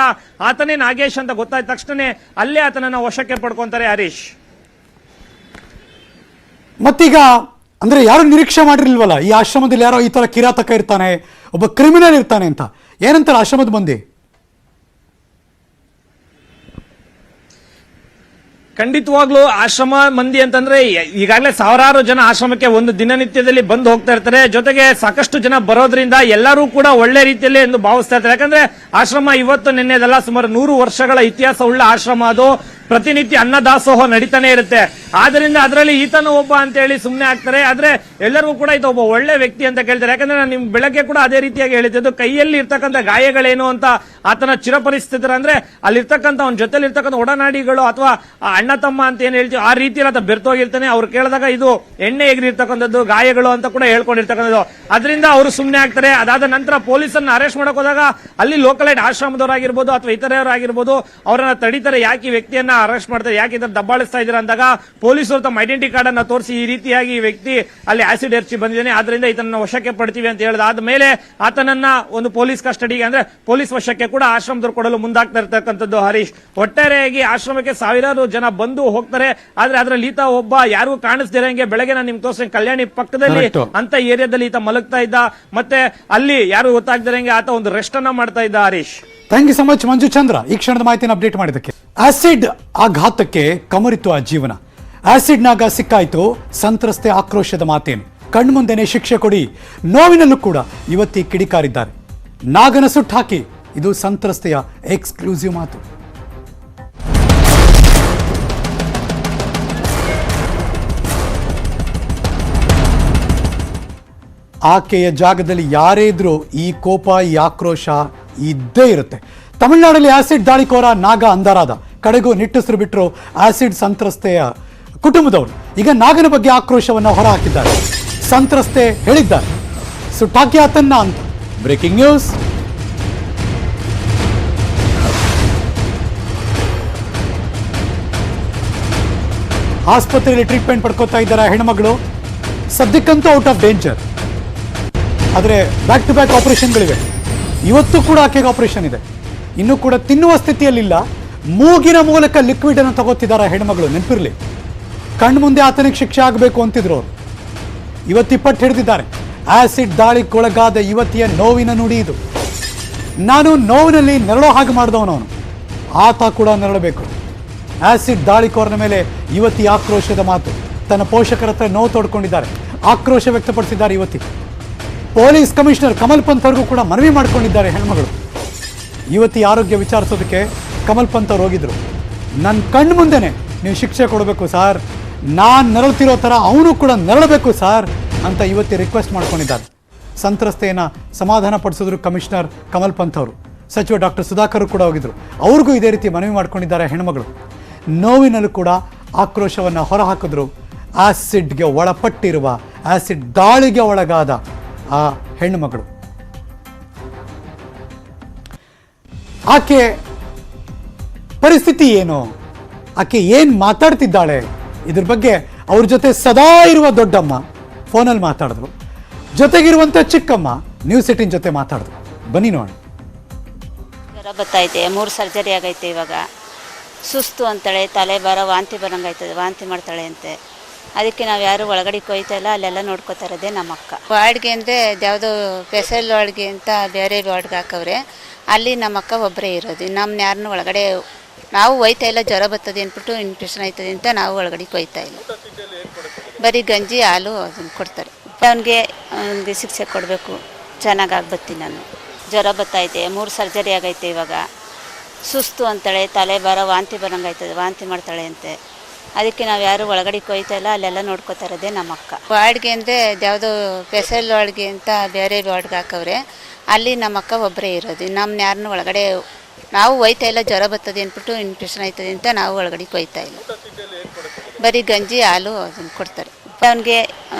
ಆತನೇ ನಾಗೇಶ್ ಅಂತ ಗೊತ್ತಾದ ತಕ್ಷಣ ಅಲ್ಲೇ ಆತನನ್ನ ವಶಕ್ಕೆ ಪಡ್ಕೊಂತಾರೆ. ಹರೀಶ್, ಮತ್ತೀಗ ಅಂದ್ರೆ ಯಾರು ನಿರೀಕ್ಷೆ ಮಾಡಿರ್ಲಿಲ್ವಲ್ಲ ಈ ಆಶ್ರಮದಲ್ಲಿ ಯಾರೋ ಈ ತರ ಕಿರಾತಕ ಇರ್ತಾನೆ, ಒಬ್ಬ ಕ್ರಿಮಿನಲ್ ಇರ್ತಾನೆ ಅಂತ. ಏನಂತಾರೆ ಆಶ್ರಮದ ಮಂದಿ? ಖಂಡಿತವಾಗ್ಲೂ ಆಶ್ರಮ ಮಂದಿ ಅಂತಂದ್ರೆ ಈಗಾಗಲೇ ಸಾವಿರಾರು ಜನ ಆಶ್ರಮಕ್ಕೆ ಒಂದು ದಿನನಿತ್ಯದಲ್ಲಿ ಬಂದು ಹೋಗ್ತಾ ಇರ್ತಾರೆ. ಜೊತೆಗೆ ಸಾಕಷ್ಟು ಜನ ಬರೋದ್ರಿಂದ ಎಲ್ಲರೂ ಕೂಡ ಒಳ್ಳೆ ರೀತಿಯಲ್ಲಿ ಎಂದು ಭಾವಿಸ್ತಾ ಇರ್ತಾರೆ. ಯಾಕಂದ್ರೆ ಆಶ್ರಮ ಇವತ್ತು ನಿನ್ನೆದಲ್ಲ, ಸುಮಾರು 100 ವರ್ಷಗಳ ಇತಿಹಾಸ ಉಳ್ಳ ಆಶ್ರಮ. ಅದು ಪ್ರತಿನಿತ್ಯ ಅನ್ನದಾಸೋಹ ನಡೀತಾನೆ ಇರುತ್ತೆ. ಆದ್ರಿಂದ ಅದರಲ್ಲಿ ಈತನು ಒಬ್ಬ ಅಂತ ಹೇಳಿ ಸುಮ್ಮನೆ ಆಗ್ತಾರೆ. ಆದ್ರೆ ಎಲ್ಲರಿಗೂ ಕೂಡ ಇದು ಒಬ್ಬ ಒಳ್ಳೆ ವ್ಯಕ್ತಿ ಅಂತ ಕೇಳ್ತಾರೆ. ಯಾಕಂದ್ರೆ ನಾನು ನಿಮ್ ಬೆಳಗ್ಗೆ ಕೂಡ ಅದೇ ರೀತಿಯಾಗಿ ಹೇಳಿದ್ದು, ಕೈಯಲ್ಲಿ ಇರ್ತಕ್ಕಂಥ ಗಾಯಗಳೇನು ಅಂತ ಆತನ ಚಿರಪರಿಸ್ಥಿತಿ ಅಂದ್ರೆ ಅಲ್ಲಿರ್ತಕ್ಕಂಥ ಅವನ ಜೊತೆಲಿ ಇರ್ತಕ್ಕಂಥ ಒಡನಾಡಿಗಳು ಅಥವಾ ಅಣ್ಣ ತಮ್ಮ ಅಂತ ಏನ್ ಹೇಳ್ತೀವಿ ಆ ರೀತಿಯಲ್ಲಿ ಆತ ಬೆರ್ತೋಗಿರ್ತಾನೆ. ಅವ್ರು ಕೇಳಿದಾಗ ಇದು ಎಣ್ಣೆ ಎಗರಿರ್ತಕ್ಕಂಥದ್ದು ಗಾಯಗಳು ಅಂತ ಕೂಡ ಹೇಳ್ಕೊಂಡಿರ್ತಕ್ಕಂಥದ್ದು. ಅದರಿಂದ ಅವರು ಸುಮ್ಮನೆ ಆಗ್ತಾರೆ. ಅದಾದ ನಂತರ ಪೊಲೀಸನ್ನ ಅರೆಸ್ಟ್ ಮಾಡಕ್ ಹೋದಾಗ ಅಲ್ಲಿ ಲೋಕಲೈಟ್ ಆಶ್ರಮದವರಾಗಿರ್ಬೋದು ಅಥವಾ ಇತರವರಾಗಿರ್ಬೋದು ಅವರನ್ನ ತಡೀತಾರೆ. ಯಾಕೆ ಈ ವ್ಯಕ್ತಿಯನ್ನ ಅರೆಸ್ಟ್ ಮಾಡ್ತಾರೆ, ಯಾಕೆ ಇದನ್ನ ದಬ್ಬಾಳಿಸ್ತಾ ಇದ್ದೀರಾ ಅಂದಾಗ ಪೊಲೀಸರು ತಮ್ಮ ಐಡೆಂಟಿ ಕಾರ್ಡ್ ಅನ್ನ ತೋರಿಸಿ ಈ ರೀತಿಯಾಗಿ ಈ ವ್ಯಕ್ತಿ ಅಲ್ಲಿ ಆಸಿಡ್ ಎರಚಿ ಬಂದಿದ್ದಾನೆ, ಆದ್ರಿಂದ ಇದನ್ನ ವಶಕ್ಕೆ ಪಡ್ತೀವಿ ಅಂತ ಹೇಳಿದ ಮೇಲೆ ಆತನನ್ನ ಒಂದು ಪೊಲೀಸ್ ಕಸ್ಟಡಿಗೆ ಅಂದ್ರೆ ಪೊಲೀಸ್ ವಶಕ್ಕೆ ಕೂಡ ಆಶ್ರಮದವ್ರು ಕೊಡಲು ಮುಂದಾಗ್ತಾ ಇರ್ತಕ್ಕಂಥದ್ದು. ಹರೀಶ್, ಒಟ್ಟಾರೆಯಾಗಿ ಆಶ್ರಮಕ್ಕೆ ಸಾವಿರಾರು ಜನ ಬಂದು ಹೋಗ್ತಾರೆ. ಆದ್ರೆ ಅದರಲ್ಲಿ ಈತ ಒಬ್ಬ ಯಾರಿಗೂ ಕಾಣಿಸ್ದಿರಂಗೆ ಬೆಳಗ್ಗೆ ನಾನು ನಿಮ್ಗೆ ತೋರಿಸ್ತೇನೆ, ಕಲ್ಯಾಣಿ ಪಕ್ಕದಲ್ಲಿ ಅಂತ ಏರಿಯಾದಲ್ಲಿ ಈತ ಮಲಗ್ತಾ ಇದ್ದ. ಮತ್ತೆ ಅಲ್ಲಿ ಯಾರು ಗೊತ್ತಾಗ್ದಿರಂಗೆ ಆತ ಒಂದು ರೆಸ್ಟ್ ಅನ್ನ ಮಾಡ್ತಾ ಇದ್ದ. Harish, thank you so much Manju Chandra ಈ ಕ್ಷಣದ ಮಾಹಿತಿನ ಅಪ್ಡೇಟ್ ಮಾಡಿದ್ದಕ್ಕೆ. ಆಸಿಡ್ ಆಘಾತಕ್ಕೆ ಕಮರಿತು ಆ ಜೀವನ. ಆಸಿಡ್ನಾಗ ಸಿಕ್ಕಾಯ್ತು ಸಂತ್ರಸ್ತೆ ಆಕ್ರೋಶದ ಮಾತೇನು. ಕಣ್ಮುಂದೆನೆ ಶಿಕ್ಷೆ ಕೊಡಿ ನೋವಿನಲ್ಲೂ ಕೂಡ ಯುವತಿ ಕಿಡಿಕಾರಿದ್ದಾರೆ. ನಾಗನ ಸುಟ್ಟು ಹಾಕಿ, ಇದು ಸಂತ್ರಸ್ತೆಯ ಎಕ್ಸ್ಕ್ಲೂಸಿವ್ ಮಾತು. ಆಕೆಯ ಜಾಗದಲ್ಲಿ ಯಾರೇ ಇದ್ರೂ ಈ ಕೋಪ, ಈ ಆಕ್ರೋಶ ಇದ್ದೇ ಇರುತ್ತೆ. ತಮಿಳುನಾಡಲ್ಲಿ ಆಸಿಡ್ ದಾಳಿಕೋರ ನಾಗ ಅಂಧಾರಾದ, ಕಡೆಗೂ ನಿಟ್ಟುಸಿರು ಬಿಟ್ಟರು ಆಸಿಡ್ ಸಂತ್ರಸ್ತೆಯ ಕುಟುಂಬದವರು. ಈಗ ನಾಗನ ಬಗ್ಗೆ ಆಕ್ರೋಶವನ್ನು ಹೊರಹಾಕಿದ್ದಾರೆ. ಸಂತ್ರಸ್ತೆ ಹೇಳಿದ್ದಾರೆ, ಸುಟ್ಟಾಕಿ ಆತನ್ನ ಅಂತ. Breaking news. ಆಸ್ಪತ್ರೆಯಲ್ಲಿ ಟ್ರೀಟ್ಮೆಂಟ್ ಪಡ್ಕೋತಾ ಇದ್ದಾರೆ ಹೆಣ್ಮಗಳು. ಸದ್ಯಕ್ಕಂತೂ ಔಟ್ ಆಫ್ ಡೇಂಜರ್. ಆದರೆ ಬ್ಯಾಕ್ ಟು ಬ್ಯಾಕ್ ಆಪರೇಷನ್ಗಳಿವೆ. ಇವತ್ತು ಕೂಡ ಆಕೆಗೆ ಆಪರೇಷನ್ ಇದೆ. ಇನ್ನೂ ಕೂಡ ತಿನ್ನುವ ಸ್ಥಿತಿಯಲ್ಲಿಲ್ಲ. ಮೂಗಿನ ಮೂಲಕ ಲಿಕ್ವಿಡ್ ಅನ್ನು ತಗೋತಿದ್ದಾರೆ ಹೆಣ್ಮಗಳು. ನೆನಪಿರಲಿ, ಕಣ್ಣು ಮುಂದೆ ಆತನಿಗೆ ಶಿಕ್ಷೆ ಆಗಬೇಕು ಅಂತಿದ್ರು ಅವರು. ಇವತ್ತು 20 ಹಿಡಿದಿದ್ದಾರೆ. ಆಸಿಡ್ ದಾಳಿಗೊಳಗಾದ ಯುವತಿಯ ನೋವಿನ ನುಡಿ ಇದು. ನಾನು ನೋವಿನಲ್ಲಿ ನೆರಳೋ ಹಾಗೆ ಮಾಡಿದವನವನು, ಆತ ಕೂಡ ನೆರಳಬೇಕು. ಆಸಿಡ್ ದಾಳಿಕೋರನ ಮೇಲೆ ಯುವತಿ ಆಕ್ರೋಶದ ಮಾತು. ತನ್ನ ಪೋಷಕರ ಹತ್ರ ನೋವು ತೋಡ್ಕೊಂಡಿದ್ದಾರೆ, ಆಕ್ರೋಶ ವ್ಯಕ್ತಪಡಿಸಿದ್ದಾರೆ ಯುವತಿ. ಪೊಲೀಸ್ ಕಮಿಷನರ್ ಕಮಲ್ ಪಂತ್ ಅವ್ರಿಗೂ ಕೂಡ ಮನವಿ ಮಾಡಿಕೊಂಡಿದ್ದಾರೆ ಹೆಣ್ಮಗಳು. ಯುವತಿ ಆರೋಗ್ಯ ವಿಚಾರಿಸೋದಕ್ಕೆ ಕಮಲ್ ಪಂತ್ ಅವ್ರು ಹೋಗಿದ್ರು. ನನ್ನ ಕಣ್ಣು ಮುಂದೆನೆ ನೀವು ಶಿಕ್ಷೆ ಕೊಡಬೇಕು ಸರ್, ನಾನು ನೆರಳ್ತಿರೋ ಥರ ಅವನು ಕೂಡ ನೆರಳಬೇಕು ಸರ್ ಅಂತ ಯುವತಿ ರಿಕ್ವೆಸ್ಟ್ ಮಾಡ್ಕೊಂಡಿದ್ದಾರೆ. ಸಂತ್ರಸ್ತೆಯನ್ನು ಸಮಾಧಾನ ಪಡಿಸಿದ್ರು ಕಮಿಷನರ್ ಕಮಲ್ ಪಂತ್ ಅವರು. ಸಚಿವ ಡಾಕ್ಟರ್ ಸುಧಾಕರ್ ಕೂಡ ಹೋಗಿದ್ರು, ಅವ್ರಿಗೂ ಇದೇ ರೀತಿ ಮನವಿ ಮಾಡ್ಕೊಂಡಿದ್ದಾರೆ ಹೆಣ್ಮಗಳು. ನೋವಿನಲ್ಲೂ ಕೂಡ ಆಕ್ರೋಶವನ್ನು ಹೊರಹಾಕಿದ್ರು. ಆಸಿಡ್ಗೆ ಒಳಪಟ್ಟಿರುವ, ಆಸಿಡ್ ದಾಳಿಗೆ ಒಳಗಾದ ಆ ಹೆಣ್ಣುಮಗಳು. ಆಕೆ ಪರಿಸ್ಥಿತಿ ಏನು, ಆಕೆ ಏನು ಮಾತಾಡ್ತಿದ್ದಾಳೆ, ಇದ್ರ ಬಗ್ಗೆ ಅವ್ರ ಜೊತೆ ಸದಾ ಇರುವ ದೊಡ್ಡಮ್ಮ ಫೋನಲ್ಲಿ ಮಾತಾಡಿದ್ರು. ಜೊತೆಗಿರುವಂಥ ಚಿಕ್ಕಮ್ಮ ನ್ಯೂಸ್ 18 ಜೊತೆ ಮಾತಾಡಿದ್ರು. ಬನ್ನಿ ನೋಡೋಣ. ಜ್ವರ ಬರ್ತೈತೆ, 3 ಸರ್ಜರಿ ಆಗೈತೆ. ಇವಾಗ ಸುಸ್ತು ಅಂತಾಳೆ, ತಲೆ ಭಾರ, ವಾಂತಿ ಬರಂಗಾಯ್ತದೆ, ವಾಂತಿ ಮಾಡ್ತಾಳೆ ಅಂತೆ. ಅದಕ್ಕೆ ನಾವು ಯಾರು ಒಳಗಡೆ ಕೊಯ್ತಾ ಇಲ್ಲ, ಅಲ್ಲೆಲ್ಲ ನೋಡ್ಕೋತಾ ಇರೋದೇ ನಮ್ಮ ಅಕ್ಕ. ವಾರ್ಡ್ಗೆ ಅಂದರೆ ಯಾವುದೋ ಸ್ಪೆಷಲ್ ವಾರ್ಡ್ಗೆ ಅಂತ ಬೇರೆ ವಾರ್ಡ್ಗೆ ಹಾಕವ್ರೆ, ಅಲ್ಲಿ ನಮ್ಮ ಅಕ್ಕ ಒಬ್ಬರೇ ಇರೋದು. ನಮ್ಮನ್ನ ಯಾರನ್ನೂ ಒಳಗಡೆ ನಾವು ಒಯ್ತಾ ಇಲ್ಲ. ಜ್ವರ ಬರ್ತದೆ ಅಂದ್ಬಿಟ್ಟು ಇನ್ಫೆಕ್ಷನ್ ಆಯ್ತದೆ ಅಂತ ನಾವು ಒಳಗಡೆ ಕೊಯ್ತಾ ಇಲ್ಲ. ಬರೀ ಗಂಜಿ ಹಾಲು ಅದನ್ನು ಕೊಡ್ತಾರೆ. ಅವನಿಗೆ ಶಿಕ್ಷೆ ಕೊಡಬೇಕು, ಚೆನ್ನಾಗಿ ಆಗ್ಬತ್ತೀನಿ ನಾನು. ಜ್ವರ ಬರ್ತೈತೆ, 3 ಸರ್ಜರಿ ಆಗೈತೆ. ಇವಾಗ ಸುಸ್ತು ಅಂತಾಳೆ, ತಲೆ ಭಾರ, ವಾಂತಿ ಬರಂಗಾಯ್ತದೆ, ವಾಂತಿ ಮಾಡ್ತಾಳೆ ಅಂತೆ. ಅದಕ್ಕೆ ನಾವು ಯಾರು ಒಳಗಡೆ ಕೊಯ್ತಾ ಇಲ್ಲ, ಅಲ್ಲೆಲ್ಲ ನೋಡ್ಕೋತಾ ಇರೋದೇ ನಮ್ಮ ಅಕ್ಕ. ವಾರ್ಡ್ಗೆ ಅಂದರೆ ಯಾವುದೋ ಸ್ಪೆಷಲ್ ವಾರ್ಡ್ಗೆ ಅಂತ ಬೇರೆ ವಾರ್ಡ್ಗೆ ಹಾಕವ್ರೆ, ಅಲ್ಲಿ ನಮ್ಮ ಅಕ್ಕ ಒಬ್ಬರೇ ಇರೋದು. ನಮ್ಮನ್ನ ಯಾರನ್ನೂ ಒಳಗಡೆ ನಾವು ಒಯ್ತಾ ಇಲ್ಲ. ಜ್ವರ ಬರ್ತದೆ ಅಂದ್ಬಿಟ್ಟು ಇನ್ಫೆಕ್ಷನ್ ಆಯ್ತದೆ ಅಂತ ನಾವು ಒಳಗಡೆ ಕೊಯ್ತಾ ಇಲ್ಲ. ಬರೀ ಗಂಜಿ ಹಾಲು ಅದನ್ನು ಕೊಡ್ತಾರೆ. ಅವನಿಗೆ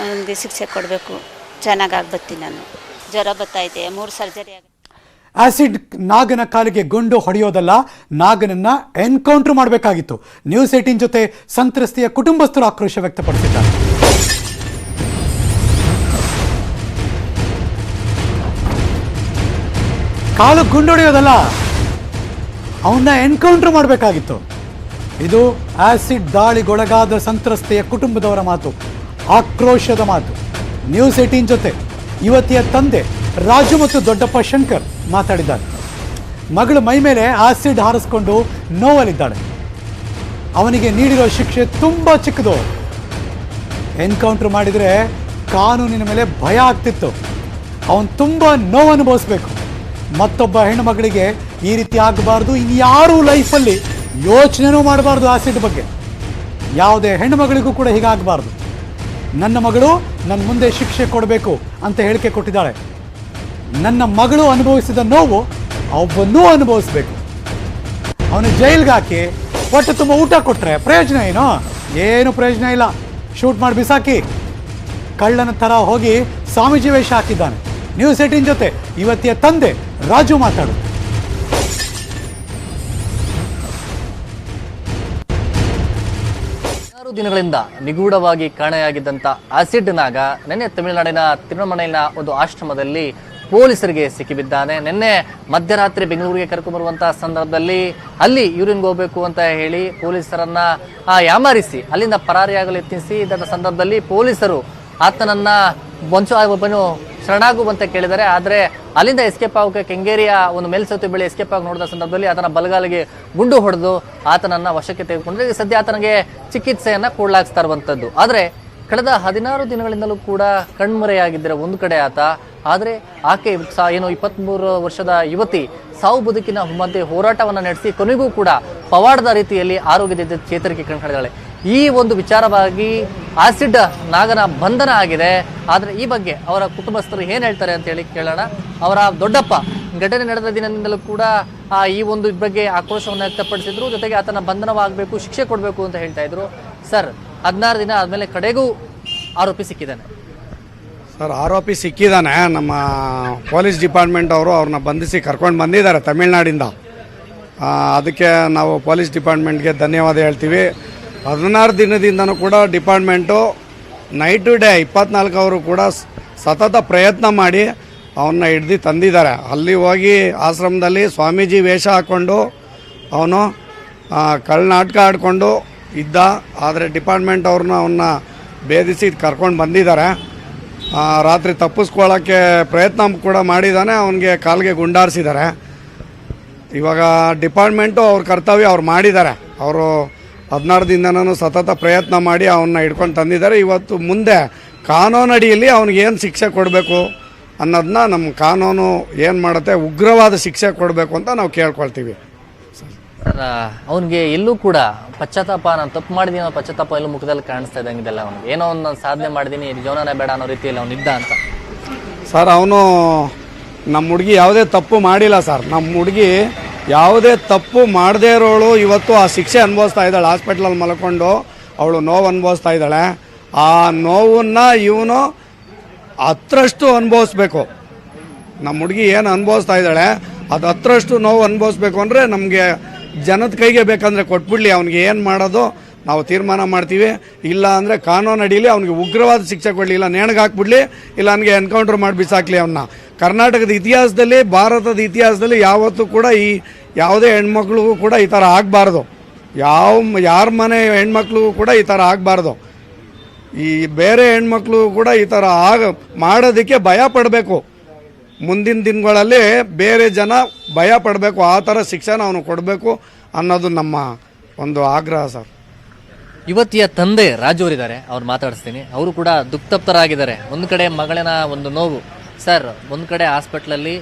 ಶಿಕ್ಷೆ ಕೊಡಬೇಕು, ಚೆನ್ನಾಗಿ ಆಗ್ಬತ್ತೀನಿ ನಾನು. ಜ್ವರ ಬರ್ತೈತೆ, 3 ಸರ್ಜರಿ ಆಗ. ಆಸಿಡ್ ನಾಗನ ಕಾಲಿಗೆ ಗುಂಡು ಹೊಡೆಯೋದಲ್ಲ, ನಾಗನನ್ನ ಎನ್ಕೌಂಟರ್ ಮಾಡಬೇಕಾಗಿತ್ತು. ನ್ಯೂಸ್ 18 ಜೊತೆ ಸಂತ್ರಸ್ತೆಯ ಕುಟುಂಬಸ್ಥರು ಆಕ್ರೋಶ ವ್ಯಕ್ತಪಡಿಸಿದ್ದಾರೆ. ಕಾಲು ಗುಂಡೊಡೆಯೋದಲ್ಲ, ಅವನ್ನ ಎನ್ಕೌಂಟರ್ ಮಾಡಬೇಕಾಗಿತ್ತು. ಇದು ಆಸಿಡ್ ದಾಳಿಗೊಳಗಾದ ಸಂತ್ರಸ್ತೆಯ ಕುಟುಂಬದವರ ಮಾತು, ಆಕ್ರೋಶದ ಮಾತು. ನ್ಯೂಸ್ 18 ಜೊತೆ ಯುವತಿಯ ತಂದೆ ರಾಜು ಮತ್ತು ದೊಡ್ಡಪ್ಪ ಶಂಕರ್ ಮಾತಾಡಿದ್ದಾರೆ. ಮಗಳು ಮೈ ಮೇಲೆ ಆಸಿಡ್ ಹಾರಿಸ್ಕೊಂಡು ನೋವಲ್ಲಿದ್ದಾಳೆ. ಅವನಿಗೆ ನೀಡಿರೋ ಶಿಕ್ಷೆ ತುಂಬ ಚಿಕ್ಕದು. ಎನ್ಕೌಂಟರ್ ಮಾಡಿದರೆ ಕಾನೂನಿನ ಮೇಲೆ ಭಯ ಆಗ್ತಿತ್ತು. ಅವನು ತುಂಬ ನೋವು ಅನುಭವಿಸ್ಬೇಕು. ಮತ್ತೊಬ್ಬ ಹೆಣ್ಣು ಮಗಳಿಗೆ ಈ ರೀತಿ ಆಗಬಾರ್ದು. ಇನ್ಯಾರೂ ಲೈಫಲ್ಲಿ ಯೋಚನೆನೂ ಮಾಡಬಾರ್ದು ಆಸಿಡ್ ಬಗ್ಗೆ. ಯಾವುದೇ ಹೆಣ್ಣು ಮಗಳಿಗೂ ಕೂಡ ಹೀಗಾಗಬಾರ್ದು. ನನ್ನ ಮಗಳು ನನ್ನ ಮುಂದೆ ಶಿಕ್ಷೆ ಕೊಡಬೇಕು ಅಂತ ಹೇಳಿಕೆ ಕೊಟ್ಟಿದ್ದಾಳೆ. ನನ್ನ ಮಗಳು ಅನುಭವಿಸಿದ ನೋವು ಒಬ್ಬನೂ ಅನುಭವಿಸ್ಬೇಕು. ಅವನು ಜೈಲ್ಗೆ ಹಾಕಿ ಹೊಟ್ಟೆ ತುಂಬ ಊಟ ಕೊಟ್ಟರೆ ಪ್ರಯೋಜನ ಏನು ಪ್ರಯೋಜನ ಇಲ್ಲ. ಶೂಟ್ ಮಾಡಿ ಬಿಸಾಕಿ ಕಳ್ಳನ ಥರ ಹೋಗಿ ಸ್ವಾಮೀಜಿ ವೇಷ ಹಾಕಿದ್ದಾನೆ. ನ್ಯೂಸ್ 18 ಜೊತೆ ಯುವತಿಯ ತಂದೆ ರಾಜು ಮಾತಾಡು. 6 ದಿನಗಳಿಂದ ನಿಗೂಢವಾಗಿ ಕಾಣೆಯಾಗಿದ್ದಂಥ ಆಸಿಡ್ ನಾಗ ನಿನ್ನೆ ತಮಿಳುನಾಡಿನ ತಿರುವಣ್ಣಾಮಲೈನ ಒಂದು ಆಶ್ರಮದಲ್ಲಿ ಪೊಲೀಸರಿಗೆ ಸಿಕ್ಕಿಬಿದ್ದಾನೆ. ನಿನ್ನೆ ಮಧ್ಯರಾತ್ರಿ ಬೆಂಗಳೂರಿಗೆ ಕರ್ಕೊಂಡ್ಬರುವಂತಹ ಸಂದರ್ಭದಲ್ಲಿ ಅಲ್ಲಿ ಯೂರಿನ್ಗೆ ಹೋಗಬೇಕು ಅಂತ ಹೇಳಿ ಪೊಲೀಸರನ್ನ ಯಾಮಾರಿಸಿ ಅಲ್ಲಿಂದ ಪರಾರಿಯಾಗಲು ಯತ್ನಿಸಿ ಇದ್ದ ಸಂದರ್ಭದಲ್ಲಿ ಪೊಲೀಸರು ಆತನನ್ನ ಒಬ್ಬನು ಶರಣಾಗುವಂತೆ ಕೇಳಿದ್ದಾರೆ. ಆದರೆ ಅಲ್ಲಿಂದ ಎಸ್ಕೇಪ್ ಆಗೋಕೆ ಕೆಂಗೇರಿಯ ಒಂದು ಮೇಲ್ಸೇತುವೆ ಬಳಿ ಎಸ್ಕೇಪ್ ಆಗಿ ನೋಡಿದ ಸಂದರ್ಭದಲ್ಲಿ ಆತನ ಬಲಗಾಲಿಗೆ ಗುಂಡು ಹೊಡೆದು ಆತನನ್ನ ವಶಕ್ಕೆ ತೆಗೆದುಕೊಂಡ್ರೆ ಸದ್ಯ ಆತನಿಗೆ ಚಿಕಿತ್ಸೆಯನ್ನ ಕೊಡಲಾಗ್ತಾ ಇರುವಂತದ್ದು. ಆದರೆ ಕಳೆದ 16 ದಿನಗಳಿಂದಲೂ ಕೂಡ ಕಣ್ಮರೆಯಾಗಿದ್ದರೆ ಒಂದು ಕಡೆ ಆತ, ಆದರೆ ಆಕೆ ಏನು 23 ವರ್ಷದ ಯುವತಿ ಸಾವು ಬದುಕಿನ ಮಧ್ಯೆ ಹೋರಾಟವನ್ನು ನಡೆಸಿ ಕೊನೆಗೂ ಕೂಡ ಪವಾಡದ ರೀತಿಯಲ್ಲಿ ಆರೋಗ್ಯದ ಚೇತರಿಕೆ ಕಂಡುಹಿಡಿದಾಳೆ. ಈ ಒಂದು ವಿಚಾರವಾಗಿ ಆಸಿಡ್ ನಾಗನ ಬಂಧನ ಆಗಿದೆ. ಆದರೆ ಈ ಬಗ್ಗೆ ಅವರ ಕುಟುಂಬಸ್ಥರು ಏನು ಹೇಳ್ತಾರೆ ಅಂತ ಹೇಳಿ ಕೇಳೋಣ. ಅವರ ದೊಡ್ಡಪ್ಪ ಘಟನೆ ನಡೆದ ದಿನದಿಂದಲೂ ಕೂಡ ಈ ಒಂದು ಬಗ್ಗೆ ಆಕ್ರೋಶವನ್ನು ವ್ಯಕ್ತಪಡಿಸಿದ್ರು. ಜೊತೆಗೆ ಆತನ ಬಂಧನವಾಗಬೇಕು, ಶಿಕ್ಷೆ ಕೊಡಬೇಕು ಅಂತ ಹೇಳ್ತಾ ಇದ್ರು. ಸರ್, 16 ದಿನ ಆದಮೇಲೆ ಕಡೆಗೂ ಆರೋಪಿ ಸಿಕ್ಕಿದ್ದಾನೆ. ಸರ್, ಆರೋಪಿ ಸಿಕ್ಕಿದ್ದಾನೆ. ನಮ್ಮ ಪೊಲೀಸ್ ಡಿಪಾರ್ಟ್ಮೆಂಟ್ ಅವರು ಅವ್ರನ್ನ ಬಂಧಿಸಿ ಕರ್ಕೊಂಡು ಬಂದಿದ್ದಾರೆ ತಮಿಳ್ನಾಡಿಂದ. ಅದಕ್ಕೆ ನಾವು ಪೊಲೀಸ್ ಡಿಪಾರ್ಟ್ಮೆಂಟ್ಗೆ ಧನ್ಯವಾದ ಹೇಳ್ತೀವಿ. 16 ದಿನದಿಂದನೂ ಕೂಡ ಡಿಪಾರ್ಟ್ಮೆಂಟು ನೈಟ್ ಟು ಡೇ 24 ಅವರು ಕೂಡ ಸತತ ಪ್ರಯತ್ನ ಮಾಡಿ ಅವನ್ನ ಹಿಡ್ದು ತಂದಿದ್ದಾರೆ. ಅಲ್ಲಿ ಹೋಗಿ ಆಶ್ರಮದಲ್ಲಿ ಸ್ವಾಮೀಜಿ ವೇಷ ಹಾಕ್ಕೊಂಡು ಅವನು ಕಳ್ಳನಾಟಕ ಆಡಿಕೊಂಡು ಇದ್ದ. ಆದರೆ ಡಿಪಾರ್ಟ್ಮೆಂಟ್ ಅವ್ರನ್ನ ಅವನ್ನ ಭೇದಿಸಿ ಕರ್ಕೊಂಡು ಬಂದಿದ್ದಾರೆ. ರಾತ್ರಿ ತಪ್ಪಿಸ್ಕೊಳ್ಳೋಕ್ಕೆ ಪ್ರಯತ್ನ ಕೂಡ ಮಾಡಿದ್ದಾನೆ. ಅವನಿಗೆ ಕಾಲಿಗೆ ಗುಂಡಾರಿಸಿದ್ದಾರೆ. ಇವಾಗ ಡಿಪಾರ್ಟ್ಮೆಂಟು ಅವ್ರ ಕರ್ತವ್ಯ ಅವ್ರು ಮಾಡಿದ್ದಾರೆ. ಅವರು 16 ದಿನನೂ ಸತತ ಪ್ರಯತ್ನ ಮಾಡಿ ಅವನ್ನ ಹಿಡ್ಕೊಂಡು ತಂದಿದ್ದಾರೆ. ಇವತ್ತು ಮುಂದೆ ಕಾನೂನಡಿಯಲ್ಲಿ ಅವ್ನಿಗೇನು ಶಿಕ್ಷೆ ಕೊಡಬೇಕು ಅನ್ನೋದನ್ನ ನಮ್ಮ ಕಾನೂನು ಏನು ಮಾಡುತ್ತೆ, ಉಗ್ರವಾದ ಶಿಕ್ಷೆ ಕೊಡಬೇಕು ಅಂತ ನಾವು ಕೇಳ್ಕೊಳ್ತೀವಿ. ಸರ್ ಅವನಿಗೆ ಎಲ್ಲೂ ಕೂಡ ಪಶ್ಚಾತ್ತಾಪ, ನಾನು ತಪ್ಪು ಮಾಡಿದೀನಿ ಅನ್ನೋ ಪಶ್ಚಾತ್ತಾಪ ಎಲ್ಲೂ ಮುಖದಲ್ಲಿ ಕಾಣಿಸ್ತಾ ಇದ್ದಂಗಿದೆಲ್ಲ. ಅವ್ನಿಗೆ ಏನೋ ಒಂದು ನಾನು ಸಾಧನೆ ಮಾಡಿದ್ದೀನಿ, ಜೀವನನೇ ಬೇಡ ಅನ್ನೋ ರೀತಿಯಲ್ಲಿ ಅವನಿದ್ದ ಅಂತ. ಸರ್ ಅವನು ನಮ್ಮ ಹುಡುಗಿ ಯಾವುದೇ ತಪ್ಪು ಮಾಡಿಲ್ಲ ಸರ್. ನಮ್ಮ ಹುಡುಗಿ ಯಾವುದೇ ತಪ್ಪು ಮಾಡದೇ ಇರೋಳು ಇವತ್ತು ಆ ಶಿಕ್ಷೆ ಅನುಭವಿಸ್ತಾ ಇದ್ದಾಳೆ. ಹಾಸ್ಪಿಟ್ಲಲ್ಲಿ ಮಲ್ಕೊಂಡು ಅವಳು ನೋವು ಅನುಭವಿಸ್ತಾ ಇದ್ದಾಳೆ. ಆ ನೋವನ್ನು ಇವನು 10ರಷ್ಟು ಅನುಭವಿಸ್ಬೇಕು. ನಮ್ಮ ಹುಡುಗಿ ಏನು ಅನುಭವಿಸ್ತಾ ಇದ್ದಾಳೆ ಅದು 10ರಷ್ಟು ನೋವು ಅನುಭವಿಸ್ಬೇಕು ಅಂದರೆ ನಮಗೆ ಜನದ ಕೈಗೆ ಬೇಕಂದರೆ ಕೊಟ್ಬಿಡ್ಲಿ. ಅವ್ನಿಗೆ ಏನು ಮಾಡೋದು ನಾವು ತೀರ್ಮಾನ ಮಾಡ್ತೀವಿ. ಇಲ್ಲ ಅಂದರೆ ಕಾನೂನು ಅಡಿಯಲ್ಲಿ ಅವ್ನಿಗೆ ಉಗ್ರವಾದ ಶಿಕ್ಷೆ ಕೊಡಲಿ, ಇಲ್ಲ ನೇಣಿಗೆ ಹಾಕ್ಬಿಡ್ಲಿ, ಇಲ್ಲ ಅವನಿಗೆ ಎನ್ಕೌಂಟ್ರ್ ಮಾಡಿ ಬಿಸಾಕ್ಲಿ ಅವನ್ನ. ಕರ್ನಾಟಕದ ಇತಿಹಾಸದಲ್ಲಿ, ಭಾರತದ ಇತಿಹಾಸದಲ್ಲಿ ಯಾವತ್ತೂ ಕೂಡ ಈ ಯಾವುದೇ ಹೆಣ್ಮಕ್ಳಿಗೂ ಕೂಡ ಈ ಥರ ಆಗಬಾರ್ದು. ಯಾರ ಮನೆ ಹೆಣ್ಮಕ್ಳಿಗೂ ಕೂಡ ಈ ಥರ ಆಗಬಾರ್ದು. ಈ ಬೇರೆ ಹೆಣ್ಮಕ್ಳು ಕೂಡ ಈ ಥರ ಮಾಡೋದಕ್ಕೆ ಭಯ ಪಡಬೇಕು. ಮುಂದಿನ ದಿನಗಳಲ್ಲಿ ಬೇರೆ ಜನ ಭಯ ಪಡಬೇಕು. ಆ ಥರ ಶಿಕ್ಷಣ ಅವನು ಕೊಡಬೇಕು ಅನ್ನೋದು ನಮ್ಮ ಒಂದು ಆಗ್ರಹ ಸರ್. ಯುವತಿಯ ತಂದೆ ರಾಜು ಅವರಿದ್ದಾರೆ, ಅವ್ರು ಮಾತಾಡಿಸ್ತೀನಿ. ಅವರು ಕೂಡ ದುಃಖತಪ್ತರಾಗಿದ್ದಾರೆ. ಒಂದು ಕಡೆ ಮಗಳಿನ ಒಂದು ನೋವು ಸರ್, ಒಂದು ಕಡೆ ಹಾಸ್ಪಿಟ್ಲಲ್ಲಿ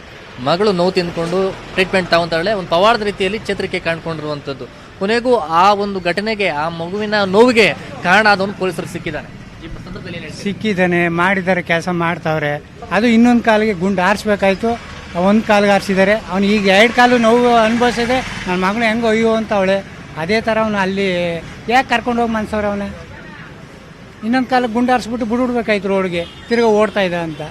ಮಗಳು ನೋವು ತಿಂದ್ಕೊಂಡು ಟ್ರೀಟ್ಮೆಂಟ್ ತಗೊಂತಾಳೆ, ಒಂದು ಪವಾಡದ ರೀತಿಯಲ್ಲಿ ಚೇತರಿಕೆ ಕಾಣ್ಕೊಂಡಿರುವಂಥದ್ದು. ಕೊನೆಗೂ ಆ ಒಂದು ಘಟನೆಗೆ, ಆ ಮಗುವಿನ ನೋವಿಗೆ ಕಾರಣ ಆದವನು ಪೊಲೀಸರು ಸಿಕ್ಕಿದ್ದಾನೆ. ಸಿಕ್ಕಿದ್ದಾನೆ, ಮಾಡಿದ್ದಾರೆ, ಕೆಲಸ ಮಾಡ್ತಾವ್ರೆ. ಅದು ಇನ್ನೊಂದು ಕಾಲಿಗೆ ಗುಂಡು ಆರಿಸ್ಬೇಕಾಯ್ತು, ಒಂದು ಕಾಲಿಗೆ ಆರಿಸಿದ್ದಾರೆ. ಅವ್ನು ಈಗ 2 ಕಾಲು ನೋವು ಅನುಭವಿಸಿದೆ. ನನ್ನ ಮಗಳು ಹೆಂಗೆ ಅಯ್ಯೋ ಅಂತ ಅವಳೆ. ಅದೇ ಥರ ಅವನು ಅಲ್ಲಿ ಯಾಕೆ ಕರ್ಕೊಂಡು ಹೋಗಿ ಮನ್ಸವ್ರೆ ಅವನ. ಇನ್ನೊಂದು ಕಾಲಿಗೆ ಗುಂಡು ಆರಿಸ್ಬಿಟ್ಟು ಬಿಡ್ಬಿಡ್ಬೇಕಾಯ್ತು ರೋಡ್ಗೆ, ತಿರ್ಗಿ ಓಡ್ತಾ ಇದ್ದ ಅಂತ.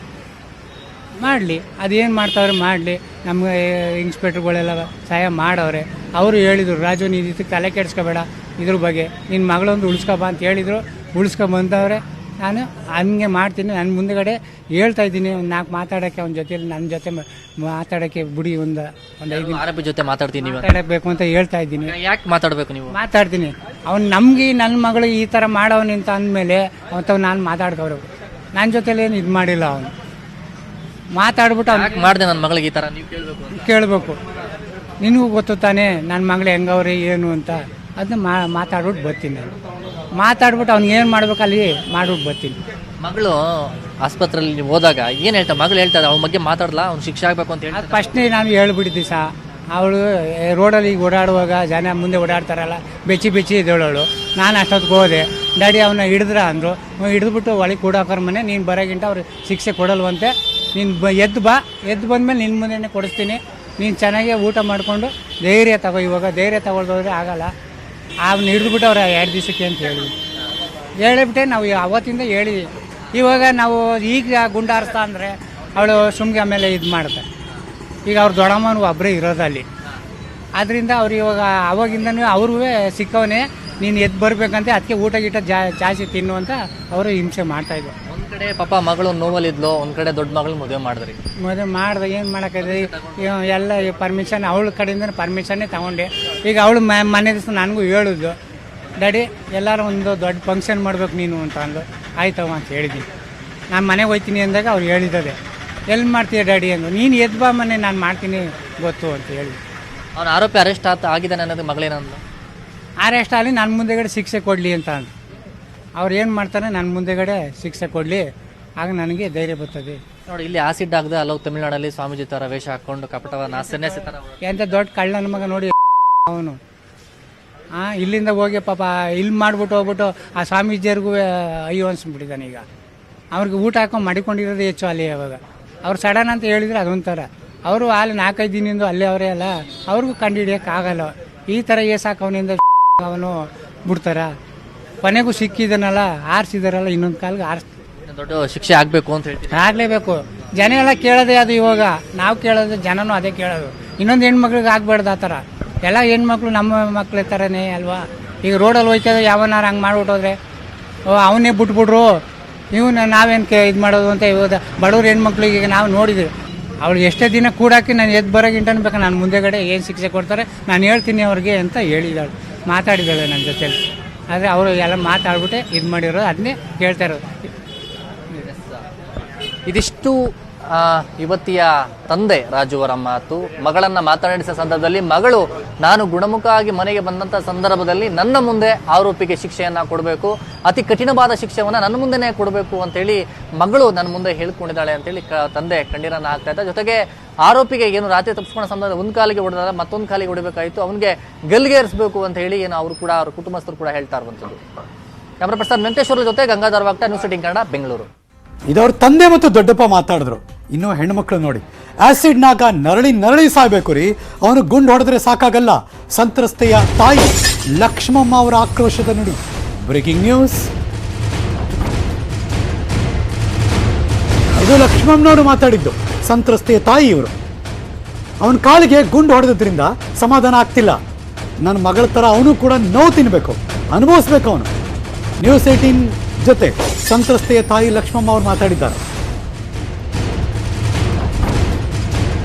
ಮಾಡಲಿ, ಅದೇನು ಮಾಡ್ತಾವ್ರೆ ಮಾಡಲಿ. ನಮಗೆ ಇನ್ಸ್ಪೆಕ್ಟ್ರುಗಳೆಲ್ಲ ಸಹಾಯ ಮಾಡವ್ರೆ. ಅವರು ಹೇಳಿದರು, ರಾಜು ನೀನು ಇದಕ್ಕೆ ತಲೆ ಕೆಡಿಸ್ಕೋಬೇಡ, ಇದ್ರ ಬಗ್ಗೆ ನಿನ್ನ ಮಗಳೊಂದು ಉಳಿಸ್ಕೊಬಾ ಅಂತ ಹೇಳಿದರು. ಉಳಿಸ್ಕೊಂಬಂದವ್ರೆ. ನಾನು ಹಂಗೆ ಮಾಡ್ತೀನಿ. ನನ್ನ ಮುಂದೆಗಡೆ ಹೇಳ್ತಾ ಇದ್ದೀನಿ, ಒಂದು 4 ಮಾತಾಡೋಕ್ಕೆ ಅವನ ಜೊತೆಲಿ, ನನ್ನ ಜೊತೆ ಮಾತಾಡೋಕ್ಕೆ ಬಿಡಿ, ಒಂದು 5 ನಿಮಿಷ ಆರೋಪಿ ಜೊತೆ ಮಾತಾಡ್ತೀನಿ, ಮಾತಾಡಬೇಕು ಅಂತ ಹೇಳ್ತಾ ಇದ್ದೀನಿ. ಯಾಕೆ ಮಾತಾಡಬೇಕು ನೀವು? ಮಾತಾಡ್ತೀನಿ. ಅವ್ನು ನಮಗೆ ನನ್ನ ಮಗಳು ಈ ಥರ ಮಾಡವನು ಅಂತ ಅಂದಮೇಲೆ ಅವತ್ತು ನಾನು ಮಾತಾಡ್ಕವ್ರು. ನನ್ನ ಜೊತೆಲಿ ಏನು ಇದು ಮಾಡಿಲ್ಲ. ಅವನು ಮಾತಾಡ್ಬಿಟ್ಟು ಯಾಕೆ ಮಾಡಿದೆ ನನ್ನ ಮಗಳಿಗೆ ಈ ಥರ ನೀವು ಕೇಳಬೇಕು. ನಿನಗೂ ಗೊತ್ತು ತಾನೇ ನನ್ನ ಮಗಳು ಹೆಂಗವ್ರೆ ಏನು ಅಂತ. ಅದನ್ನ ಮಾತಾಡ್ಬಿಟ್ಟು ಬರ್ತೀನಿ ನಾನು. ಮಾತಾಡ್ಬಿಟ್ಟು ಅವ್ನಿಗೆ ಏನು ಮಾಡ್ಬೇಕು ಅಲ್ಲಿ ಮಾಡ್ಬಿಟ್ಟು ಬರ್ತೀನಿ. ಮಗಳು ಆಸ್ಪತ್ರೆಯಲ್ಲಿ ನೀವು ಹೋದಾಗ ಏನು ಹೇಳ್ತಾ, ಮಗಳು ಹೇಳ್ತಾರೆ ಅವನ ಬಗ್ಗೆ ಮಾತಾಡಲ್ಲ, ಅವ್ನು ಶಿಕ್ಷೆ ಆಗಬೇಕು ಅಂತ ಹೇಳಿ ಅದು ಫಸ್ಟ್ನೇ ನಾನು ಹೇಳ್ಬಿಟ್ಟಿದ್ದೆ ಸಹ. ಅವಳು ರೋಡಲ್ಲಿ ಈಗ ಓಡಾಡುವಾಗ ಜನ ಮುಂದೆ ಓಡಾಡ್ತಾರಲ್ಲ, ಬೆಚ್ಚಿ ಇದ್ದವಳು. ನಾನು ಅಷ್ಟೊತ್ತಿಗೆ ಹೋದೆ. ಡ್ಯಾಡಿ ಅವನ್ನ ಹಿಡಿದ್ರ ಅಂದರು. ಹಿಡಿದ್ಬಿಟ್ಟು ಒಳಗೆ ಕೂಡಾಕೋರ್ ಮನೆ, ನೀನು ಬರೋಗಿಂಟ ಅವ್ರು ಶಿಕ್ಷೆ ಕೊಡಲ್ವಂತೆ. ನೀನು ಎದ್ದು ಬಂದಮೇಲೆ ನಿನ್ನ ಮುಂದೆನೇ ಕೊಡಿಸ್ತೀನಿ. ನೀನು ಚೆನ್ನಾಗೇ ಊಟ ಮಾಡಿಕೊಂಡು ಧೈರ್ಯ ತಗೋ. ಇವಾಗ ಧೈರ್ಯ ತಗೊಳ್ದೋದ್ರೆ ಆಗಲ್ಲ. ಅವನ್ನ ಹಿಡಿದ್ಬಿಟ್ಟು ಅವ್ರು 2 ದಿವಸಕ್ಕೆ ಅಂತ ಹೇಳಿಬಿಟ್ಟೆ ನಾವು ಅವತ್ತಿಂದ ಹೇಳಿ. ಇವಾಗ ನಾವು ಈಗ ಗುಂಡಾರಿಸ್ತಾ ಅಂದರೆ ಅವಳು ಸುಮ್ಗೆ ಆಮೇಲೆ ಇದು ಮಾಡುತ್ತೆ. ಈಗ ಅವ್ರ ದೊಡ್ಡಮ್ಮನೂ ಒಬ್ಬರೇ ಇರೋದಲ್ಲಿ. ಆದ್ದರಿಂದ ಅವ್ರು ಇವಾಗ ಅವಾಗಿಂದನೂ ಅವ್ರೂ ಸಿಕ್ಕವನೇ, ನೀನು ಎದ್ದು ಬರಬೇಕಂತ. ಅದಕ್ಕೆ ಊಟ ಗೀಟ ಜಾಸ್ತಿ ತಿನ್ನು ಅಂತ ಅವರು ಹಿಂಸೆ ಮಾಡ್ತಾಯಿದ್ರು. ಒಂದು ಕಡೆ ಪಾಪ ಮಗಳು ನೋವಲ್ಲಿದ್ಲು, ಒಂದು ಕಡೆ ದೊಡ್ಡ ಮಗಳು ಮದುವೆ ಮಾಡಿದ್ರಿ. ಮದುವೆ ಮಾಡ್ದೆ ಏನು ಮಾಡೋಕ್ಕಾಗಿದೆ. ಎಲ್ಲ ಪರ್ಮಿಷನ್ ಅವಳ ಕಡೆಯಿಂದ ಪರ್ಮಿಷನ್ನೇ ತಗೊಂಡೆ. ಈಗ ಅವಳು ಮನೆ ದಿವಸ ನನಗೂ ಹೇಳಿದ್ಲು, ಡ್ಯಾಡಿ ಎಲ್ಲರೂ ಒಂದು ದೊಡ್ಡ ಫಂಕ್ಷನ್ ಮಾಡ್ಬೇಕು ನೀನು ಅಂತ ಅಂದು. ಆಯ್ತವ ಅಂತ ಹೇಳಿದ್ದೀನಿ. ನಾನು ಮನೆಗೆ ಹೋಗ್ತೀನಿ ಅಂದಾಗ ಅವ್ರು ಹೇಳಿದ್ದಾರೆ, ಎಲ್ಲಿ ಮಾಡ್ತೀಯ ಡ್ಯಾಡಿ ಅಂದು. ನೀನು ಎದ್ದು ಬಾ ಮನೆ, ನಾನು ಮಾಡ್ತೀನಿ ಗೊತ್ತು ಅಂತ ಹೇಳಿ. ಅವನ ಆರೋಪಿ ಅರೆಸ್ಟ್ ಆಗಿದ್ದಾನೆ ಅನ್ನೋದು ಮಗಳೇನಂದು. ಅರೆಸ್ಟ್ ಆಗಲಿ, ನನ್ನ ಮುಂದೆಗಡೆ ಶಿಕ್ಷೆ ಕೊಡಲಿ ಅಂತ ಅಂದು. ಅವ್ರು ಏನು ಮಾಡ್ತಾರೆ, ನನ್ನ ಮುಂದೆಗಡೆ ಶಿಕ್ಷೆ ಕೊಡಲಿ, ಆಗ ನನಗೆ ಧೈರ್ಯ ಬರ್ತದೆ. ನೋಡಿ, ಇಲ್ಲಿ ಆಸಿಡ್ ಆಗದೆ ಅಲ್ಲೋ ತಮಿಳ್ನಾಡಲ್ಲಿ ಸ್ವಾಮೀಜಿ ಥರ ವೇಷ ಹಾಕ್ಕೊಂಡು ಕಪಟವ ಸನ್ಯಾಸಿ ಥರ ಎಂಥ ದೊಡ್ಡ ಕಳ್ಳನ ಮಗ ನೋಡಿ ಅವನು. ಇಲ್ಲಿಂದ ಹೋಗಿ ಪಾಪ ಇಲ್ಲಿ ಮಾಡ್ಬಿಟ್ಟು ಹೋಗ್ಬಿಟ್ಟು ಆ ಸ್ವಾಮೀಜಿಯರಿಗೂ ಅಯ್ಯೋ ಅನ್ಸ್ಬಿಟ್ಟಿದ್ದಾನೆ. ಈಗ ಅವ್ರಿಗೆ ಊಟ ಹಾಕೊಂಡು ಮಡಿಕೊಂಡಿರೋದೇ ಹೆಚ್ಚು ಅಲ್ಲಿ. ಅವಾಗ ಅವ್ರು ಸಡನ್ ಅಂತ ಹೇಳಿದರೆ ಅದೊಂಥರ. ಅವರು ಅಲ್ಲಿ 4-5 ದಿನದಿಂದ ಅಲ್ಲೇ ಅವರೇ ಅಲ್ಲ, ಅವ್ರಿಗೂ ಕಂಡು ಹಿಡಿಯೋಕ್ಕಾಗಲ್ಲ. ಈ ಥರ ಏಸಾಕವನಿಂದ ಅವನು ಬಿಡ್ತಾರ. ಕೊನೆಗೂ ಸಿಕ್ಕಿದನಲ್ಲ, ಆರಿಸಿದಾರಲ್ಲ, ಇನ್ನೊಂದು ಕಾಲಿಗೆ ದೊಡ್ಡ ಶಿಕ್ಷೆ ಆಗಬೇಕು ಅಂತ ಹೇಳ್ತೀನಿ. ಆಗಲೇಬೇಕು. ಜನ ಎಲ್ಲ ಕೇಳೋದೇ ಅದು. ಇವಾಗ ನಾವು ಕೇಳೋದು, ಜನನೂ ಅದೇ ಕೇಳೋದು. ಇನ್ನೊಂದು ಹೆಣ್ಮಕ್ಳಿಗೆ ಆಗ್ಬಾರ್ದು ಆ ಥರ. ಎಲ್ಲ ಹೆಣ್ಮಕ್ಳು ನಮ್ಮ ಮಕ್ಳ ಥರನೇ ಅಲ್ವಾ. ಈಗ ರೋಡಲ್ಲಿ ಹೋಯ್ತದೆ ಯಾವನಾರು ಹಂಗೆ ಮಾಡ್ಬಿಟ್ಟೋದ್ರೆ ಅವನ್ನೇ ಬಿಟ್ಬಿಟ್ರು, ನೀವು ನಾವೇನು ಇದು ಮಾಡೋದು ಅಂತ. ಇವಾಗ ಬಡವ್ರ ಹೆಣ್ಮಕ್ಳಿಗೆ ಈಗ ನಾವು ನೋಡಿದ್ವಿ. ಅವಳು ಎಷ್ಟೇ ದಿನ ಕೂಡಾಕಿ ನಾನು ಎದ್ದು ಬರೋಗಿಂಟನು ಬೇಕಾ, ನಾನು ಮುಂದೆಗಡೆ ಏನು ಶಿಕ್ಷೆ ಕೊಡ್ತಾರೆ ನಾನು ಹೇಳ್ತೀನಿ ಅವ್ರಿಗೆ ಅಂತ ಹೇಳಿದಾಳು, ಮಾತಾಡಿದಾಳೆ ನನ್ನ ಜೊತೆಲಿ. ಆದರೆ ಅವರು ಎಲ್ಲ ಮಾತಾಡ್ಬಿಟ್ಟೆ ಇದು ಮಾಡಿರೋದು, ಅದನ್ನೇ ಕೇಳ್ತಾ ಇರೋದು. ಇದಿಷ್ಟು ಯುವತಿಯ ತಂದೆ ರಾಜು ಅವರ ಮಾತು. ಮಗಳನ್ನ ಮಾತನಾಡಿಸಿದ ಸಂದರ್ಭದಲ್ಲಿ ಮಗಳು ನಾನು ಗುಣಮುಖ ಆಗಿ ಮನೆಗೆ ಬಂದಂಥ ಸಂದರ್ಭದಲ್ಲಿ ನನ್ನ ಮುಂದೆ ಆರೋಪಿಗೆ ಶಿಕ್ಷೆಯನ್ನ ಕೊಡಬೇಕು, ಅತಿ ಕಠಿಣವಾದ ಶಿಕ್ಷೆಯನ್ನ ನನ್ನ ಮುಂದೆನೇ ಕೊಡಬೇಕು ಅಂತೇಳಿ ಮಗಳು ನನ್ನ ಮುಂದೆ ಹೇಳ್ಕೊಂಡಿದ್ದಾಳೆ ಅಂತೇಳಿ ತಂದೆ ಕಣ್ಣೀರನ್ನ ಹಾಕ್ತಾ ಇದ್ದ. ಜೊತೆಗೆ ಆರೋಪಿಗೆ ಏನು ರಾತ್ರಿ ತಪ್ಪಿಸ್ಕೊಂಡ ಸಂದರ್ಭ ಒಂದು ಕಾಲಿಗೆ ಹೊಡೆದಾಗ ಮತ್ತೊಂದು ಕಾಲಿಗೆ ಹೊಡಿಬೇಕಾಯಿತು, ಅವನಿಗೆ ಗಲ್ಲಿಗೇರಿಸಬೇಕು ಅಂತ ಹೇಳಿ ಏನು ಅವರು ಕೂಡ ಅವ್ರ ಕುಟುಂಬಸ್ಥರು ಕೂಡ ಹೇಳ್ತಾ ಇರುವಂಥದ್ದು. ಕ್ಯಾಮರಾ ಪರ್ಸನ್ ವೆಂಕಟೇಶ್ವರ ಜೊತೆ ಗಂಗಾಧರ್ ವಾಗ್ಟ, ನ್ಯೂಸ್ 18 ಕನ್ನಡ, ಬೆಂಗಳೂರು. ಇದವ್ರ ತಂದೆ ಮತ್ತು ದೊಡ್ಡಪ್ಪ ಮಾತಾಡಿದ್ರು. ಇನ್ನು ಹೆಣ್ಮಕ್ಳು ನೋಡಿ, ಆಸಿಡ್ನಾಗ ನರಳಿ ಸಾಯ್ಬೇಕು ರೀ, ಅವನು ಗುಂಡು ಹೊಡೆದ್ರೆ ಸಾಕಾಗಲ್ಲ. ಸಂತ್ರಸ್ತೆಯ ತಾಯಿ ಲಕ್ಷ್ಮಮ್ಮ ಅವರ ಆಕ್ರೋಶದ ನುಡಿ. Breaking news. ಇದು ಲಕ್ಷ್ಮಮ್ಮನವರು ಮಾತಾಡಿದ್ದು, ಸಂತ್ರಸ್ತೆಯ ತಾಯಿ ಇವರು. ಅವನ ಕಾಲಿಗೆ ಗುಂಡು ಹೊಡೆದ್ರಿಂದ ಸಮಾಧಾನ ಆಗ್ತಿಲ್ಲ. ನನ್ನ ಮಗಳ ಥರ ಅವನು ಕೂಡ ನೋವು ತಿನ್ಬೇಕು, ಅನುಭವಿಸ್ಬೇಕು ಅವನು. ನ್ಯೂಸ್ 18 ಜೊತೆ ಸಂತ್ರಸ್ತೆಯ ತಾಯಿ ಲಕ್ಷ್ಮಮ್ಮ ಅವರು ಮಾತಾಡಿದ್ದಾರೆ.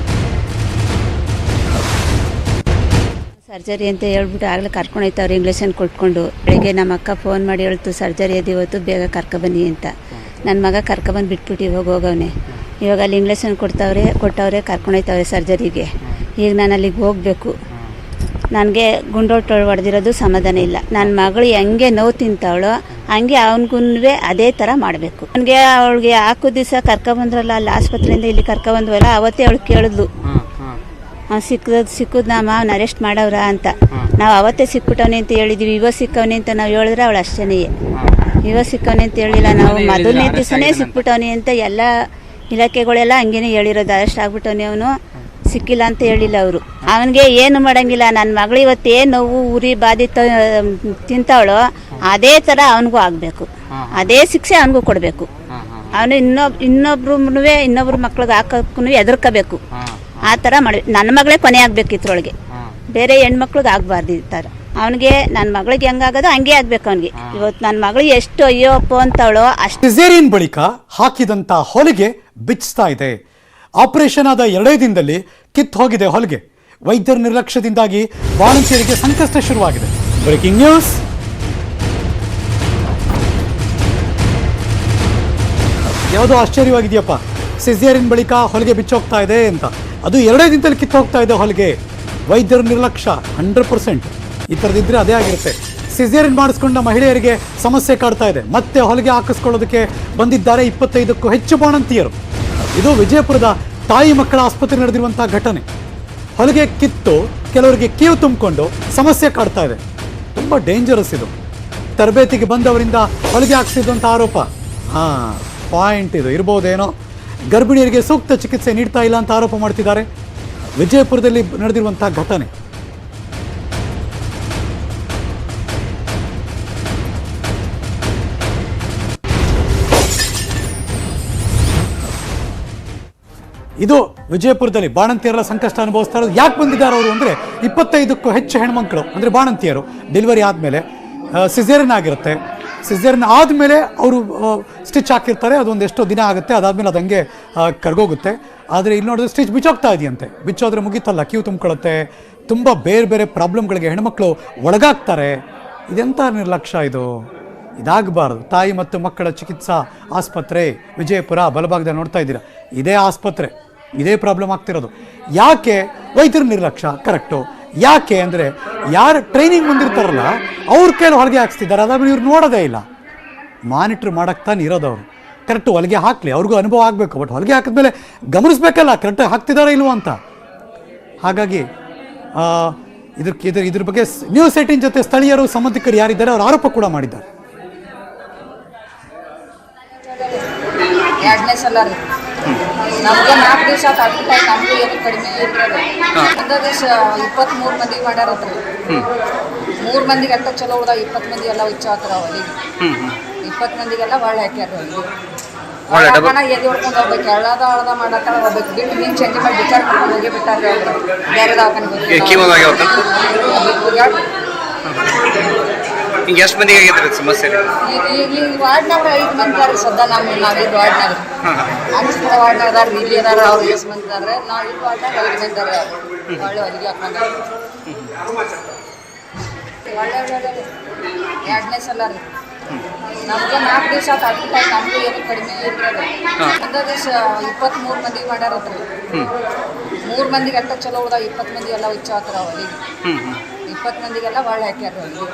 ಸರ್ಜರಿ ಅಂತ ಹೇಳ್ಬಿಟ್ಟು ಆಗಲೇ ಕರ್ಕೊಂಡು ಹೋಯ್ತವ್ರೆ ಇಂಗ್ಲೀಷನ್ ಕೊಟ್ಕೊಂಡು. ಬೆಳಿಗ್ಗೆ ನಮ್ಮ ಅಕ್ಕ ಫೋನ್ ಮಾಡಿ ಹೇಳ್ತು ಸರ್ಜರಿ ಅದು ಇವತ್ತು ಬೇಗ ಕರ್ಕೊಬನ್ನಿ ಅಂತ. ನನ್ನ ಮಗ ಕರ್ಕೊಬಂದು ಬಿಟ್ಬಿಟ್ಟು ಇವಾಗ ಹೋಗವನೆ. ಇವಾಗ ಅಲ್ಲಿ ಇಂಗ್ಲೀಷನ್ ಕೊಟ್ಟವ್ರೆ ಕರ್ಕೊಂಡು ಹೋಯ್ತವ್ರೆ ಸರ್ಜರಿಗೆ. ಈಗ ನಾನು ಅಲ್ಲಿಗೆ ಹೋಗಬೇಕು. ನನಗೆ ಗುಂಡೋಟ ಹೊಡೆದಿರೋದು ಸಮಾಧಾನ ಇಲ್ಲ. ನನ್ನ ಮಗಳು ಹೆಂಗೆ ನೋವು ತಿಂತಾವಳೋ ಹಂಗೆ ಅವನಿಗೂ ಅದೇ ಥರ ಮಾಡಬೇಕು. ನನಗೆ ಅವಳಿಗೆ ಹಾಕೋ ದಿವಸ ಕರ್ಕೊಬಂದ್ರಲ್ಲ ಅಲ್ಲಿ ಆಸ್ಪತ್ರೆಯಿಂದ ಇಲ್ಲಿ ಕರ್ಕೊಬಂದ್ವಲ್ಲ, ಅವತ್ತೇ ಅವಳು ಕೇಳಿದ್ಲು ಸಿಕ್ಕದ್ ನಮ್ಮ ಅವ್ನ ಅರೆಸ್ಟ್ ಮಾಡವ್ರ ಅಂತ. ನಾವು ಅವತ್ತೇ ಸಿಕ್ಬಿಟ್ಟವನೆ ಅಂತ ಹೇಳಿದ್ವಿ, ಇವಾಗ ಸಿಕ್ಕವನೆ ಅಂತ ನಾವು ಹೇಳಿದ್ರೆ ಅವಳು ಅಷ್ಟೇ. ಇವಾಗ ಸಿಕ್ಕವನೆ ಅಂತ ಹೇಳಿಲ್ಲ, ನಾವು ಮೊದಲನೇ ದಿವಸನೇ ಸಿಕ್ಬಿಟ್ಟವನೆ ಅಂತ ಎಲ್ಲ ಇಲಾಖೆಗಳೆಲ್ಲ ಹಂಗೇನೆ ಹೇಳಿರೋದು. ಅರೆಸ್ಟ್ ಆಗ್ಬಿಟ್ಟವನೆ, ಅವನು ಸಿಕ್ಕಿಲ್ಲ ಅಂತ ಹೇಳಿಲ್ಲ ಅವರು. ಅವನಿಗೆ ಏನು ಮಾಡಂಗಿಲ್ಲ. ನನ್ನ ಮಗಳು ಇವತ್ತು ಏನು ನೋವು ಉರಿ ಬಾದಿ ತಿಂತಾವಳೋ ಅದೇ ಥರ ಅವನಿಗೂ ಆಗಬೇಕು, ಅದೇ ಶಿಕ್ಷೆ ಅವನಿಗೂ ಕೊಡಬೇಕು. ಅವನು ಇನ್ನೊಬ್ರು ಮಕ್ಳಿಗೆ ಹಾಕೋಕ್ಕೂ ಎದುರ್ಕೋಬೇಕು. ಆ ಥರ ಮಾಡಿ ನನ್ನ ಮಗಳೇ ಕೊನೆ ಆಗ್ಬೇಕು ಇದ್ರೊಳಗೆ, ಬೇರೆ ಹೆಣ್ಮಕ್ಳಿಗೆ ಆಗಬಾರ್ದು ಈ ಥರ. ಅವನಿಗೆ ನನ್ನ ಮಗಳಿಗೆ ಹೆಂಗಾಗೋದು ಹಂಗೆ ಆಗ್ಬೇಕು ಅವನಿಗೆ. ಇವತ್ತು ನನ್ನ ಮಗಳು ಎಷ್ಟು ಅಯ್ಯೋಪ್ಪ ಅಂತವಳೋ ಅಷ್ಟು. ಸಿಸೇರಿಯನ್ ಬಳಿಕ ಹಾಕಿದಂತ ಹೊಲಿಗೆ ಬಿಚ್ಚಿಸ್ತಾ ಇದೆ. ಆಪರೇಷನ್ ಆದ 2 ದಿನದಲ್ಲಿ ಕಿತ್ತು ಹೋಗಿದೆ ಹೊಲಿಗೆ. ವೈದ್ಯರ ನಿರ್ಲಕ್ಷ್ಯದಿಂದಾಗಿ ವಾಲಂಟಿಯರಿಗೆ ಸಂಕಷ್ಟ ಶುರುವಾಗಿದೆ. Breaking news. ಯಾವುದೋ ಆಶ್ಚರ್ಯವಾಗಿದೆಯಪ್ಪ, ಸಿಸೇರಿಯನ್ ಬಳಿಕ ಹೊಲಿಗೆ ಬಿಚ್ಚೋಗ್ತಾ ಇದೆ ಅಂತ. ಅದು 2 ದಿನದಲ್ಲಿ ಕಿತ್ತು ಹೋಗ್ತಾ ಇದೆ ಹೊಲಿಗೆ. ವೈದ್ಯರ ನಿರ್ಲಕ್ಷ್ಯ 100%. ಈ ಥರದಿದ್ರೆ ಅದೇ ಆಗಿರುತ್ತೆ. ಸಿಸೇರಿಯನ್ ಮಾಡಿಸ್ಕೊಂಡ ಮಹಿಳೆಯರಿಗೆ ಸಮಸ್ಯೆ ಕಾಡ್ತಾ ಇದೆ. ಮತ್ತೆ ಹೊಲಿಗೆ ಹಾಕಿಸ್ಕೊಳ್ಳೋದಕ್ಕೆ ಬಂದಿದ್ದಾರೆ 25ಕ್ಕೂ ಹೆಚ್ಚು ಬಾಣಂತಿಯರು. ಇದು ವಿಜಯಪುರದ ತಾಯಿ ಮಕ್ಕಳ ಆಸ್ಪತ್ರೆ ನಡೆದಿರುವಂತಹ ಘಟನೆ. ಹೊಲಿಗೆ ಕಿತ್ತು ಕೆಲವರಿಗೆ ಕೀವು ತುಂಬಿಕೊಂಡು ಸಮಸ್ಯೆ ಕಾಡ್ತಾ ಇದೆ. ತುಂಬ ಡೇಂಜರಸ್ ಇದು. ತರಬೇತಿಗೆ ಬಂದವರಿಂದ ಹೊಲಿಗೆ ಹಾಕಿಸಿದಂಥ ಆರೋಪ. ಪಾಯಿಂಟ್ ಇದು ಇರ್ಬೋದೇನೋ. ಗರ್ಭಿಣಿಯರಿಗೆ ಸೂಕ್ತ ಚಿಕಿತ್ಸೆ ನೀಡ್ತಾ ಇಲ್ಲ ಅಂತ ಆರೋಪ ಮಾಡ್ತಿದ್ದಾರೆ. ವಿಜಯಪುರದಲ್ಲಿ ನಡೆದಿರುವಂತಹ ಘಟನೆ. ಇದು ವಿಜಯಪುರದಲ್ಲಿ ಬಾಣಂತಿಯರೆಲ್ಲ ಸಂಕಷ್ಟ ಅನುಭವಿಸ್ತಾ ಇರೋದು. ಯಾಕೆ ಬಂದಿದ್ದಾರೆ ಅವರು ಅಂದರೆ 25ಕ್ಕೂ ಹೆಚ್ಚು ಹೆಣ್ಮಕ್ಳು ಅಂದರೆ ಬಾಣಂತಿಯರು ಡೆಲಿವರಿ ಆದಮೇಲೆ ಸಿಸೇರಿಯನ್ ಆಗಿರುತ್ತೆ. ಸಿಸೇರಿಯನ್ ಆದಮೇಲೆ ಅವರು ಸ್ಟಿಚ್ ಹಾಕಿರ್ತಾರೆ. ಅದೊಂದು ಎಷ್ಟೋ ದಿನ ಆಗುತ್ತೆ, ಅದಾದಮೇಲೆ ಅದು ಹಂಗೆ ಕರ್ಗೋಗುತ್ತೆ. ಆದರೆ ಇಲ್ಲಿ ನೋಡಿದ್ರೆ ಸ್ಟಿಚ್ ಬಿಚ್ಚೋಗ್ತಾ ಇದೆಯಂತೆ. ಬಿಚ್ಚೋದ್ರೆ ಮುಗೀತಲ್ಲ, ಕ್ಯೂ ತುಂಬಿಕೊಳ್ಳುತ್ತೆ. ತುಂಬ ಬೇರೆ ಬೇರೆ ಪ್ರಾಬ್ಲಮ್ಗಳಿಗೆ ಹೆಣ್ಮಕ್ಳು ಒಳಗಾಗ್ತಾರೆ. ಇದೆಂಥ ನಿರ್ಲಕ್ಷ್ಯ ಇದು. ಇದಾಗಬಾರ್ದು. ತಾಯಿ ಮತ್ತು ಮಕ್ಕಳ ಚಿಕಿತ್ಸಾ ಆಸ್ಪತ್ರೆ ವಿಜಯಪುರ ಬಲಭಾಗದಲ್ಲಿ ನೋಡ್ತಾ ಇದ್ದೀರಾ, ಇದೇ ಆಸ್ಪತ್ರೆ, ಇದೇ ಪ್ರಾಬ್ಲಮ್ ಆಗ್ತಿರೋದು. ಯಾಕೆ ವೈದ್ಯರ ನಿರ್ಲಕ್ಷ್ಯ? ಕರೆಕ್ಟು. ಯಾಕೆ ಅಂದರೆ ಯಾರು ಟ್ರೈನಿಂಗ್ ಬಂದಿರ್ತಾರಲ್ಲ ಅವ್ರ ಕೈಲಿ ಹೊಲಿಗೆ ಹಾಕ್ಸ್ತಿದ್ದಾರೆ. ಅದಾದ್ಮೇಲೆ ಇವ್ರು ನೋಡೋದೇ ಇಲ್ಲ. ಮಾನಿಟ್ರ್ ಮಾಡಕ್ಕೆ ತಾನು ಇರೋದವರು. ಕರೆಕ್ಟು ಹೊಲಿಗೆ ಹಾಕಲಿ, ಅವ್ರಿಗೂ ಅನುಭವ ಆಗಬೇಕು. ಬಟ್ ಹೊಲಿಗೆ ಹಾಕಿದ್ಮೇಲೆ ಗಮನಿಸ್ಬೇಕಲ್ಲ ಕರೆಕ್ಟಾಗಿ ಹಾಕ್ತಿದ್ದಾರಾ ಇಲ್ವೋ ಅಂತ. ಹಾಗಾಗಿ ಇದ್ರ ಬಗ್ಗೆ ನ್ಯೂಸ್ 18 ಜೊತೆ ಸ್ಥಳೀಯರು ಸಂಬಂಧಿಕರು ಯಾರಿದ್ದಾರೆ ಅವರು ಆರೋಪ ಕೂಡ ಮಾಡಿದ್ದಾರೆ. 2ನೇ ಸಲ ರೀ ನಮಗೆ 4 ದಿವಸ ಅಡ್ಮಿಟ್ ಆಗಿ ನಮಗೂ ಏನು ಕಡಿಮೆ ಇರ್ತದೆ. ಒಂದೇ ದಿವಸ 23 ಮಂದಿಗೆ ಮಾಡ್ಯಾರತ್ರಿ. 3 ಮಂದಿಗೆ ಅಟ್ಟ ಚಲೋ ಉಳ್ದಾಗ 20 ಮಂದಿ ಎಲ್ಲ ಹುಚ್ಚ ಆತರ ಹೊಲಿಗೆ. 20 ಮಂದಿಗೆಲ್ಲ ಒಳ್ಳೆ ಹಾಕ್ಯಾರ ಹೊಲಿಗೆ. ಎದೆ ಹೊಡ್ಕೊಂಡು ಹೋಗ್ಬೇಕು, ಎಳ್ದ ಮಾಡತ್ತಾಳ ಹೋಗ್ಬೇಕು. ಬಿಟ್ಟು ನೀನು ಚೇಂಜ್ ಮಾಡಿ ವಿಚಾರ ಮಾಡ್ಕೊಂಡು ಹೋಗಿ ಬಿಟ್ಟಾರೆ ಬೇರೆ ದವಾಖಾನೆಗೆ. ಹಿಂಗೆ ಎಷ್ಟು ಮಂದಿಗೆ ಆಗಿದ್ರೆ ಸಮಸ್ಯೆ? ಈಗ ವಾರ್ಡ್ನಾಗ 5 ಮಂದಿ ಅದಾರ ಸದ್ದ. ನಾವಿದ್ದು ವಾರ್ಡ್ನಾಗ ಅನಿಸ್ತಾರ ವಾರ್ಡ್ನಾಗ ಅದಾರ, ಇಲ್ಲಿ ಅದಾರ. ಅವ್ರು ಎಷ್ಟು ಮಂದಿ ಅದಾರೆ, ನಾವು ಇಲ್ಲಿ ವಾರ್ಡ್ನಾಗ 5 ಮಂದಿ ಅದಾರ. ಒಳ್ಳೆ ಹೊಲಿಗೆ ಹಾಕೊಂಡು ಒಳ್ಳೆ 2ನೇ ಸಲ ರೀ ನಮ್ಗೆ 4 ದಿವಸ ಅಡ್ಮಿಟ್ ನಮ್ಗೆ ಏನು ಕಡಿಮೆ ಇರ್ತದೆ. ಒಂದೇ ದಿವಸ 23 ಮಂದಿಗೆ ಮಾಡ್ಯಾರತ್ರಿ. 3 ಮಂದಿಗೆ ಅಟ್ಟ ಚಲೋ ಉಳ್ದ, 20 ಮಂದಿ ಎಲ್ಲ ಹುಚ್ಚ ಆತರ ಅವರಿಗೆ. 20 ಮಂದಿಗೆಲ್ಲ ಒಳ್ಳೆ ಹಾಕ್ಯಾರ ಅವರಿಗೆ.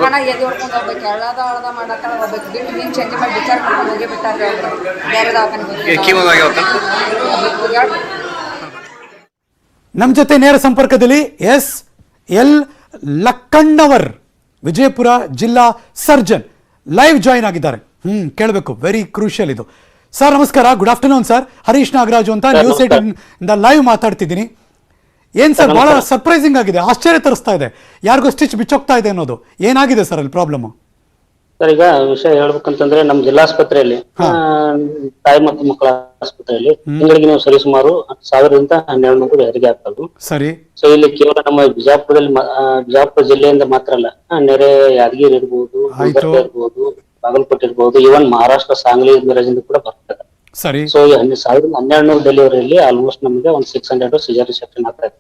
ಹಣ ಎಲ್ಲಿ ಹೊಡ್ಕೊಂಡು ಹೋಗ್ಬೇಕು, ಅಳದ ಮಾಡತ್ತ ಹೋಗ್ಬೇಕು, ಬಿಟ್ಟು ಹಿಂಗೆ ಚೇಂಜ್ ಮಾಡಿ ಡಿಚಾರ್ಜ್ ಮಾಡ್ಕೊಂಡು ಹೋಗಿ ಬಿಟ್ಟಾರ್ರಿ ಅವ್ರು. ಬೇರೆ ದವಾಖಾನೆ ನಮ್ಮ ಜೊತೆ ನೇರ ಸಂಪರ್ಕದಲ್ಲಿ SL ಲಕ್ಕಣ್ಣವರ್, ವಿಜಯಪುರ ಜಿಲ್ಲಾ ಸರ್ಜನ್, ಲೈವ್ ಜಾಯಿನ್ ಆಗಿದ್ದಾರೆ. ಕೇಳಬೇಕು, ವೆರಿ ಕ್ರೂಷಿಯಲ್ ಇದು. ಸರ್ ನಮಸ್ಕಾರ, good afternoon sir. Harish Nagaraju ಅಂತ, ನ್ಯೂಸ್ 18 ಇಂದ ಲೈವ್ ಮಾತಾಡ್ತಿದ್ದೀನಿ. ಏನ್ ಸರ್, ಬಹಳ ಸರ್ಪ್ರೈಸಿಂಗ್ ಆಗಿದೆ, ಆಶ್ಚರ್ಯ ತರಿಸ್ತಾ ಇದೆ, ಯಾರಿಗೋ ಸ್ಟಿಚ್ ಬಿಚ್ಚೋಗ್ತಾ ಇದೆ ಅನ್ನೋದು. ಏನಾಗಿದೆ ಸರ್ ಅಲ್ಲಿ ಪ್ರಾಬ್ಲಮ್? ಸರ್, ಈಗ ವಿಷಯ ಹೇಳ್ಬೇಕಂತಂದ್ರೆ ನಮ್ಮ ಜಿಲ್ಲಾಸ್ಪತ್ರೆಯಲ್ಲಿ, ತಾಯಿ ಮತ್ತು ಮಕ್ಕಳ ಆಸ್ಪತ್ರೆಯಲ್ಲಿ ತಿಂಗಳಿಗೆ ನೀವು ಸರಿಸುಮಾರು 1000ರಿಂದ 1200 ಹೆರಿಗೆ ಆಗ್ತವೆ. ಸರಿ. ಸೊ ಇಲ್ಲಿ ಕೇವಲ ನಮ್ಮ ಬಿಜಾಪುರ ಜಿಲ್ಲೆಯಿಂದ ಮಾತ್ರ ಅಲ್ಲ, ನೆರೆ ಯಾದಗಿರಿ ಇರ್ಬೋದು, ಗುಲ್ಬರ್ಗ ಇರ್ಬೋದು, ಬಾಗಲಕೋಟೆ ಇರ್ಬೋದು, ಇವನ್ ಮಹಾರಾಷ್ಟ್ರ ಸಾಂಗ್ಲಿ ಮಿರಜಿಂದ ಕೂಡ ಬರ್ತದೆ. ಸರಿ. ಸೊ 1000-1200 ಡೆಲಿವರಿಯಲ್ಲಿ ಆಲ್ಮೋಸ್ಟ್ ನಮಗೆ ಒಂದು 600 ಸಿಜರ್ ಸೆಕ್ಷನ್ ಆಗ್ತಾ ಇದೆ.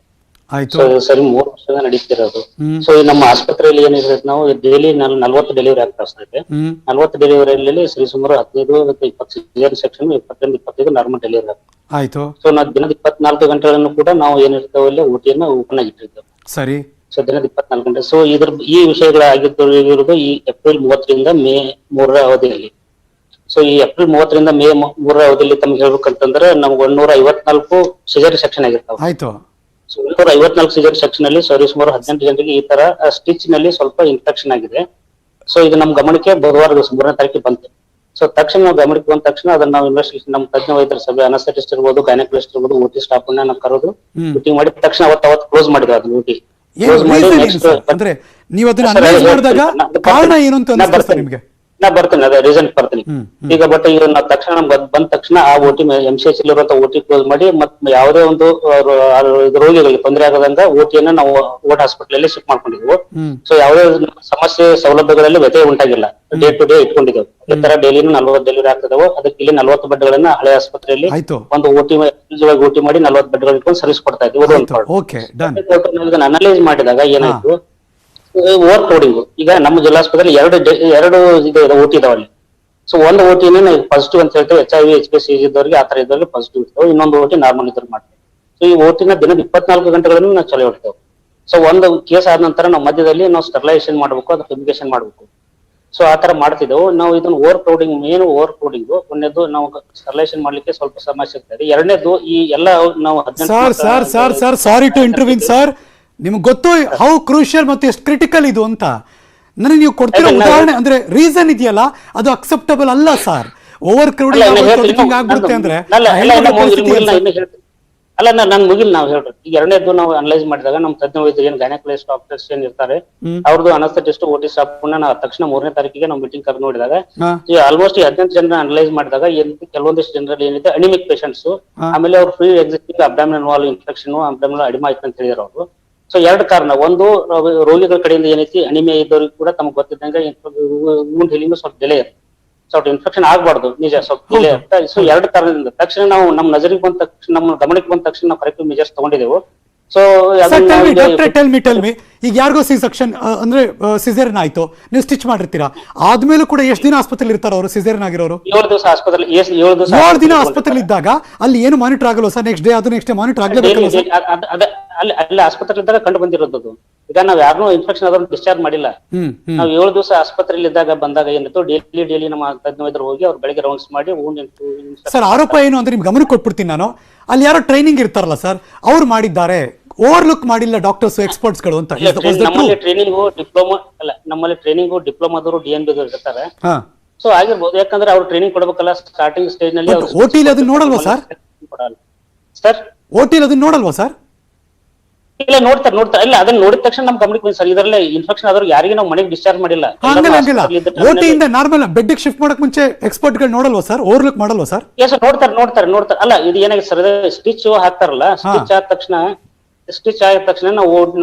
ಸೊ ಸರಿ 3 ವರ್ಷದ ನಡೀತಿರೋದು. ಸೊ ಈ ನಮ್ಮ ಆಸ್ಪತ್ರೆಯಲ್ಲಿ ಏನಿರ್ತೈತೆ, ನಾವು ಡೈಲಿ 40 ಡೆಲಿವರಿ ಆಗ್ತಾ ಇರ್ತೈತೆ. 40 ಡೆಲಿವರಿಯಲ್ಲಿ ಸರಿ ಸುಮಾರು 15-20 ಸಿಜರ್ ಸೆಕ್ಷನ್, 20-25 ನಾರ್ಮಲ್ ಡೆಲಿವರಿ ಆಯ್ತು. ಸೊ ನಾವು ದಿನದ 24 ಗಂಟೆಗಳನ್ನು ಕೂಡ ನಾವು ಏನಿರ್ತಾವೆ ಅಲ್ಲಿ ಓಟಿಯನ್ನ ಓಪನ್ ಆಗಿಟ್ಟಿರ್ತೇವೆ. ಸರಿ. ಸೊ ದಿನದ 24 ಗಂಟೆ. ಸೊ ಈ ವಿಷಯಗಳಾಗಿದ್ದು ಈ ಏಪ್ರಿಲ್ 30ರಿಂದ ಮೇ 3ರ ಅವಧಿಯಲ್ಲಿ. ಸೊ ಈ ಏಪ್ರಿಲ್ 30ರಿಂದ ಮೇ 3ರ ಅವಧಿಯಲ್ಲಿ ತಮ್ಗೆ ಹೇಳ್ಬೇಕಂತಂದ್ರೆ ನಮ್ಗೆ 154 ಸಿಜರ್ ಸೆಕ್ಷನ್ ಆಗಿರ್ತಾವೆ. ಆಯ್ತು. ಸೊ 154 ಸಿಜರ್ ಸೆಕ್ಷನ್ ಅಲ್ಲಿ ಸುಮಾರು 18 ಜನರಿಗೆ ಈ ತರ ಸ್ಟಿಚ್ ನಲ್ಲಿ ಸ್ವಲ್ಪ ಇನ್ಫೆಕ್ಷನ್ ಆಗಿದೆ. ಸೊ ಇದು ನಮ್ ಗಮನಕ್ಕೆ ಬುಧವಾರ ದಿವಸ 3ನೇ ತಾರೀಕಿಗೆ ಬಂತು. ಸೊ ತಕ್ಷಣ ನಾವು ಗಮನಕ್ಕೆ ಬಂದ ತಕ್ಷಣ ಅದನ್ನ ನಾವು ಇನ್ವೆಸ್ಟಿಗೇಷನ್, ನಮ್ಮ ತಜ್ಞ ವೈದ್ಯರ ಸಭೆ, ಅನಸ್ಥೆಟಿಸ್ಟ್ ಇರ್ಬೋದು, ಗೈನಕಾಲಜಿಸ್ಟ್ ಇರ್ಬೋದು, ಓಟಿ ಸ್ಟಾಫ್ ಅನ್ನ ನಾವು ಕರೆದು ಮೀಟಿಂಗ್ ಮಾಡಿ ತಕ್ಷಣ ಅವತ್ತು ಕ್ಲೋಸ್ ಮಾಡಿದ್ವಿ ಅದನ್ನ ಓಟಿ. ಅಂದ್ರೆ ನೀವು ಅದನ್ನ ಅನಲೈಸ್ ಮಾಡಿದಾಗ ಕಾರಣ ಏನು ಅಂತ ಅನಿಸುತ್ತೆ ನಿಮಗೆ? ನಾ ಬರ್ತೇನೆ, ಅದೇ ರಿಸಲ್ಟ್ ಬರ್ತೀನಿ ಈಗ. ಬಟ್ ಈಗ ನಾವು ತಕ್ಷಣ ನಮ್ಗೆ ಬಂದ ತಕ್ಷಣ ಆ ಓಟಿ MCH ಇರುವಂತ ಓಟಿ ಕ್ಲೋಸ್ ಮಾಡಿ, ಮತ್ತೆ ಯಾವುದೇ ಒಂದು ರೋಗಿಗಳಿಗೆ ತೊಂದರೆ ಆಗದಂಗ ಓಟಿಯನ್ನ ನಾವು ಓಟ್ ಹಾಸ್ಪಿಟಲ್ ಅಲ್ಲಿ ಶಿಫ್ಟ್ ಮಾಡ್ಕೊಂಡಿದ್ವು. ಸೊ ಯಾವುದೇ ಸಮಸ್ಯೆ ಸೌಲಭ್ಯಗಳಲ್ಲಿ ವ್ಯತ್ಯಯ ಉಂಟಾಗಿಲ್ಲ, ಡೇ ಟು ಡೇ ಇಟ್ಕೊಂಡಿದ್ದೆವು. ಈ ತರ ಡೈಲಿನೂ 40 ಡೆಲಿವರಿ ಆಗ್ತದವು. ಅದಕ್ಕೆ ಇಲ್ಲಿ 40 ಬೆಡ್ಗಳನ್ನ ಹಳೆ ಆಸ್ಪತ್ರೆಯಲ್ಲಿ ಒಂದು ಓಟಿ ಮಾಡಿ 40 ಬೆಡ್ಗಳು ಇಟ್ಕೊಂಡು ಸರ್ವಿಸ್ ಕೊಡ್ತಾ ಇದ್ವಿ. ಅನಲೈಸ್ ಮಾಡಿದಾಗ ಏನಾಯ್ತು, ಓವರ್ ಕ್ರೌಡಿಂಗ್. ಈಗ ನಮ್ಮ ಜಿಲ್ಲಾಸ್ಪತ್ರೆಯಲ್ಲಿ ಎರಡು ಓಟಿ ಇದಾವಲ್ಲಿ. ಸೊ ಒಂದು ಓಟಿನೇ ಪಾಸಿಟಿವ್ ಅಂತ ಹೇಳ್ತೇವೆ, HIV HPV ಇದ್ದವ್ರಿಗೆ, ಆ ತರ ಇದ್ದವ್ರಿಗೆ ಪಾಸಿಟಿವ್ ಇರ್ತವೆ. ಇನ್ನೊಂದು ಓಟಿ ನಾರ್ಮಲ್ ಇದ್ದವ್ರಿಗೆ ಮಾಡ್ತೇವೆ. ಸೊ ಈ ಓಟಿನ ದಿನದ 24 ಗಂಟೆಗಳನ್ನು ನಾವು ಚಲೋ ಇಡ್ತೇವೆ. ಸೊ ಒಂದು ಕೇಸ್ ಆದ ನಂತರ ನಾವು ಮಧ್ಯದಲ್ಲಿ ನಾವು ಸ್ಟರ್ಲೈಸೇಷನ್ ಮಾಡ್ಬೇಕು, ಅದು ಫ್ಯೂಮಿಗೇಷನ್ ಮಾಡ್ಬೇಕು. ಸೊ ಆ ತರ ಮಾಡ್ತಿದ್ದೆವು ನಾವು. ಇದನ್ನ overcrowding, main overcrowding. ಒಂದೇದು ನಾವು ಸ್ಟರ್ಲೈಸೇಷನ್ ಮಾಡ್ಲಿಕ್ಕೆ ಸ್ವಲ್ಪ ಸಮಸ್ಯೆ ಆಗ್ತದೆ. ಎರಡನೇದು ಈ ಎಲ್ಲ ನಾವು ಸಾರಿ ಟು ಇಂಟರ್ವ್ಯೂನ್ ಸರ್, ನಿಮ್ಗೆ ಗೊತ್ತು ಹೌ ಕ್ರೂಷಿಯಲ್ ಮತ್ತೆ ಎಷ್ಟು ಕ್ರಿಟಿಕಲ್ ಇದು ಅಂತ. ನನಗೆ ನೀವು ಕೊಡ್ತಿರೋ ಉದಾಹರಣೆ ಅಂದ್ರೆ ರೀಸನ್ ಇದೆಯಲ್ಲ, ಅದು ಅಕ್ಸೆಪ್ಟಬಲ್ ಅಲ್ಲ ಸರ್. ಓವರ್ ಕ್ರೌಡಿಂಗ್ ಆಗ್ಬಿಡುತ್ತೆ ಅಂದ್ರೆ ಅಲ್ಲ, ನಾನು ಮುಗಿಲ್ ನಾವು ಹೇಳ್ರಿ. ಈಗ ಎರಡನೇದು ನಾವು ಅನಲೈಸ್ ಮಾಡಿದಾಗ ನಮ್ಮ ತಜ್ಞ ವೈದ್ಯರು ಏನ್ ಗೈನಕಾಲಜಿಸ್ಟ್ ಡಾಕ್ಟರ್ಸ್ ಏನ್ ಇರ್ತಾರೆ, ಅವ್ರದ್ದು ಅನಸ್ಥೆಟಿಸ್ಟ್ ಓಟಿ ಸ್ಟಾಫ್ ನಾವು ತಕ್ಷಣ 3ನೇ ತಾರೀಕಿಗೆ ನಾವು ಮೀಟಿಂಗ್ ಕರೆದು ನೋಡಿದಾಗ ಈ ಆಲ್ಮೋಸ್ಟ್ 18 ಜನ ಅನಲೈಸ್ ಮಾಡಿದಾಗ ಕೆಲವೊಂದಿಷ್ಟು ಜನರಲ್ಲಿ ಏನಿದೆ ಅನಿಮಿಕ್ ಪೇಷಂಟ್ಸ್, ಆಮೇಲೆ ಅವ್ರು pre-existing abdominal wall infection, abdominal oedema ಆಯ್ತು ಅಂತ ಹೇಳಿದ್ರು ಅವರು. ಸೊ 2 ಕಾರಣ. ಒಂದು, ರೋಗಿಗಳ ಕಡೆಯಿಂದ ಏನೈತಿ ಅನಿಮಿಯಾ ಇದ್ದವ್ರಿಗೆ ಕೂಡ ತಮ್ಗೆ ಗೊತ್ತಿದ್ದಂಗೆ ವೂಂಡ್ ಹೀಲಿಂಗ್ ಸ್ವಲ್ಪ ಡಿಲೇ ಇರುತ್ತೆ. ಸ್ವಲ್ಪ ಇನ್ಫೆಕ್ಷನ್ ಆಗ್ಬಾರ್ದು, ನಿಜ ಸ್ವಲ್ಪ ಡಿಲೇ ಇರುತ್ತೆ. ಸೊ 2 ಕಾರಣದಿಂದ ತಕ್ಷಣ ನಾವು ನಮ್ಮ ನಜರಿಗೆ ಬಂದ ತಕ್ಷಣ, ನಮ್ಮ ಗಮನಕ್ಕೆ ಬಂದ ತಕ್ಷಣ ನಾವು ಕರೆಕ್ಟಿವ್ ಮೆಜರ್ಸ್ ತಗೊಂಡಿದ್ದೆವು. ಸೊ ಟೆಲ್ ಮಿ ಈಗ ಯಾರಿಗೋ ಸೆಕ್ಷನ್ ಅಂದ್ರೆ ಸಿಸೇರಿಯನ್ ಆಯ್ತು, ನೀವು ಸ್ಟಿಚ್ ಮಾಡಿರ್ತೀರಾ, ಆದ್ಮೇಲೂ ಕೂಡ ಎಷ್ಟು ದಿನ ಆಸ್ಪತ್ರೆಯಲ್ಲಿ ಇರ್ತಾರ ಅವರು ಸಿಸೇರಿಯನ್ ಆಗಿರೋರು? 7 ದಿವಸ ಆಸ್ಪತ್ರೆ 7 ದಿನ ಆಸ್ಪತ್ರೆಯಲ್ಲಿ ಇದ್ದಾಗ ಅಲ್ಲಿ ಏನು ಮಾನಿಟರ್ ಆಗಲ್ಲ ಸರ್? ನೆಕ್ಸ್ಟ್ ಡೇ ಅದು ನೆಕ್ಸ್ಟ್ ಡೇ ಮಾನಿಟರ್ ಆಗಲೇಬೇಕಲ್ಲ ಸರ್? ಅಲ್ಲಿ ಆಸ್ಪತ್ರೆ ಇದ್ದಾಗ ಕಂಡು ಬಂದಿರೋದು. ಈಗ ನಾವ್ ಯಾರನ್ನೂ ಇನ್ಫೆಕ್ಷನ್ ಆದ್ರೂ ಡಿಸ್ಚಾರ್ಜ್ ಮಾಡಿಲ್ಲ. ನಾವು 7 ದಿವಸ ಆಸ್ಪತ್ರೆಯಲ್ಲಿ ಇದ್ದಾಗ ಬಂದಾಗ ಏನಿತ್ತು, ಡೈಲಿ ನಮ್ಮ ತಜ್ಞ ವೈದ್ಯರು ಹೋಗಿ ಅವ್ರು ಬೆಳಗ್ಗೆ ರೌಂಡ್ಸ್ ಮಾಡಿ ಸರ್, ಆರೋಪ ಏನು ಅಂದ್ರೆ ನಿಮ್ಗೆ ಗಮನಕ್ಕೆ ಕೊಟ್ಬಿಡ್ತೀನಿ ನಾನು. ಅಲ್ಲಿ ಯಾರೋ ಟ್ರೈನಿಂಗ್ ಇರ್ತಾರಲ್ಲ ಸರ್, ಅವ್ರು ಮಾಡಿದ್ದಾರೆ, ಓವರ್ಲುಕ್ ಮಾಡಿಲ್ಲ ಡಾಕ್ಟರ್ಸ್ ಎಕ್ಸ್ಪರ್ಟ್ಸ್ ಗಳು ಅಂತ. ನಮ್ಮಲ್ಲಿ ಟ್ರೈನಿಂಗು ಡಿಪ್ಲೊಮಾದವರು DNB ಇರ್ತಾರೆ. ಸೊ ಆಗಿರ್ಬೋದು, ಯಾಕಂದ್ರೆ ಅವ್ರು ಟ್ರೈನಿಂಗ್ ಕೊಡ್ಬೇಕಲ್ಲ ಸ್ಟಾರ್ಟಿಂಗ್ ಸ್ಟೇಜ್ ನಲ್ಲಿ. ಓಟಿಲಿ ಅದನ್ನ ನೋಡಲ್ವಾ ಸರ್? ಓಟಿಲಿ ಅದನ್ನ ನೋಡಲ್ವಾ ಸರ್? ಇಲ್ಲ, ನೋಡ್ತಾರೆ. ಇಲ್ಲ, ಅದನ್ನ ನೋಡಿದ ತಕ್ಷಣ ನಮ್ ಗಮನಕ್ಕೆ ಬಂದ್ ಸರ್, ಇದರಲ್ಲೇ ಇನ್ಫೆಕ್ಷನ್ ಆದ್ರೂ ಯಾರಿಗೆ ನಾವು ಮನೆಗೆ ಡಿಸ್ಚಾರ್ಜ್ ಮಾಡಿಲ್ಲ. ಹಂಗಿಲ್ಲ, ಓಟಿಯಿಂದ ನಾರ್ಮಲ್ ಬೆಡ್ ಶಿಫ್ಟ್ ಮಾಡಕ್ ಮುಂಚೆ ಎಕ್ಸ್ಪರ್ಟ್ ಗಳು ನೋಡಲ್ವಾ ಸರ್? ಓವರ್ಲುಕ್ ಮಾಡಲ್ವಾ ಸರ್? ಎಸ್, ನೋಡ್ತಾರೆ. ಅಲ್ಲ, ಇದು ಏನಾಗಿದೆ ಸರ್, ಸ್ಟಿಚ್ ಹಾಕ್ತಾರಲ್ಲ, ಸ್ಟಿಚ್ ಆದ ತಕ್ಷಣ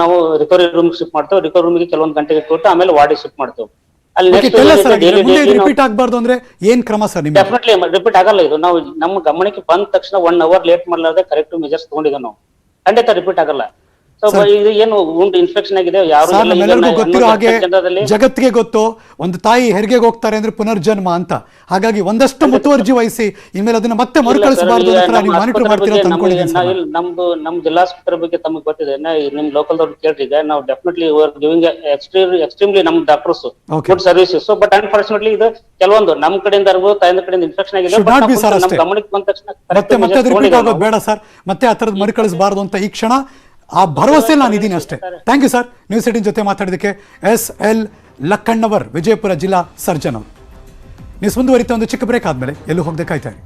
ನಾವು ರಿಕವರಿ ರೂಮ್ ಶಿಫ್ಟ್ ಮಾಡ್ತೇವೆ. ರಿಕವರಿ ರೂಮ್ಗೆ ಕೆಲವೊಂದು ಗಂಟೆಗೆ ಕೊಟ್ಟು ಆಮೇಲೆ ವಾರ್ಡಿಗೆ ಶಿಫ್ಟ್ ಮಾಡ್ತೇವೆ. ರಿಪೀಟ್ ಆಗಬಾರ್ದು ಅಂದ್ರೆ ಏನ್ ಕ್ರಮ ಸರ್? ಡೆಫಿನೆಟ್ಲಿ ರಿಪೀಟ್ ಆಗಲ್ಲ. ಇದು ನಾವು ನಮ್ಮ ಗಮನಕ್ಕೆ ಬಂದ ತಕ್ಷಣ 1 hour ಲೇಟ್ ಮಾಡಲಾರ್ದೆ ಕರೆಕ್ಟ್ ಮೆಜರ್ಸ್ ತಗೊಂಡಿದ್ದೇವೆ ನಾವು. ಖಂಡಿತ ರಿಪೀಟ್ ಆಗಲ್ಲ. ಸೊ ಇದು ಏನು ಉಂಟು ಇನ್ಫೆಕ್ಷನ್ ಆಗಿದೆ ಯಾರು ಸರ್, ನಮ್ಮೆಲ್ಲರಿಗೂ ಗೊತ್ತಿರೋ ಹಾಗೆ ಜನರಲ್ಲಿ ಜಗತ್ತಿಗೆ ಗೊತ್ತು, ಒಂದು ತಾಯಿ ಹೆರಿಗೆಗೆ ಹೋಗ್ತಾರೆ ಅಂದ್ರೆ ಪುನರ್ಜನ್ಮ ಅಂತ. ಹಾಗಾಗಿ ಒಂದಷ್ಟು ಮುತುವರ್ಜಿ ವಹಿಸಿ ಇನ್ಮೇಲೆ ಅದನ್ನ ಮತ್ತೆ ಮರುಕಳಿಸಬಾರ್ದು ಅಂತ ನೀವು ಮಾನಿಟರ್ ಮಾಡ್ತೀರಾ ಅಂತ ಅನ್ಕೊಂಡಿದ್ದೀನಿ ಸರ್. ನಮ್ ಜಿಲ್ಲಾಸ್ಪತ್ರೆ ಬಗ್ಗೆ ತಮಗೆ ಗೊತ್ತಿದೆ, ನಿಮ್ ಲೋಕಲ್ ದವ್ರು ಕೇಳ್ರಿ. ಈಗ ನಾವು ಡೆಫಿನೆಟ್ಲಿ ಗಿವಿಂಗ್ ಎಕ್ಸ್ಟ್ರೀಮ್ಲಿ ನಮ್ doctors good services. So but unfortunately ಇದು ಕೆಲವೊಂದು ನಮ್ ಕಡೆಯಿಂದ ಇರ್ಬೋದು, ತಾಯಿಂದ ಕಡೆಯಿಂದ ಇನ್ಫೆಕ್ಷನ್ ಆಗಿದೆ. Should not be sir, ನಮ್ ಅಷ್ಟೇ. ಗಮನಕ್ಕೆ ಬಂದ ತಕ್ಷಣ ಮತ್ತೆ ಅದು ರಿಪೀಟ್ ಆಗೋದು ಬೇಡ ಸರ್, ಮತ್ತೆ ಆ ಥರದ್ದು ಮರುಕಳಿಸಬಾರ್ದು ಅಂತ ಈ ಕ್ಷಣ ಆ ಭರವಸೆ ನಾನು ಇದ್ದೀನಿ ಅಷ್ಟೇ. ಥ್ಯಾಂಕ್ ಯು ಸರ್, ನ್ಯೂಸ್ 18 ಜೊತೆ ಮಾತಾಡೋದಕ್ಕೆ. SL ಲಕ್ಕಣ್ಣವರ್, ವಿಜಯಪುರ ಜಿಲ್ಲಾ ಸರ್ಜನ್ ಅವರು. ನ್ಯೂಸ್ ಮುಂದುವರಿತಾ ಒಂದು ಚಿಕ್ಕ ಬ್ರೇಕ್ ಆದ್ಮೇಲೆ ಎಲ್ಲೂ ಹೋಗದೆ ಕಾಯ್ತಾ ಇರಿ.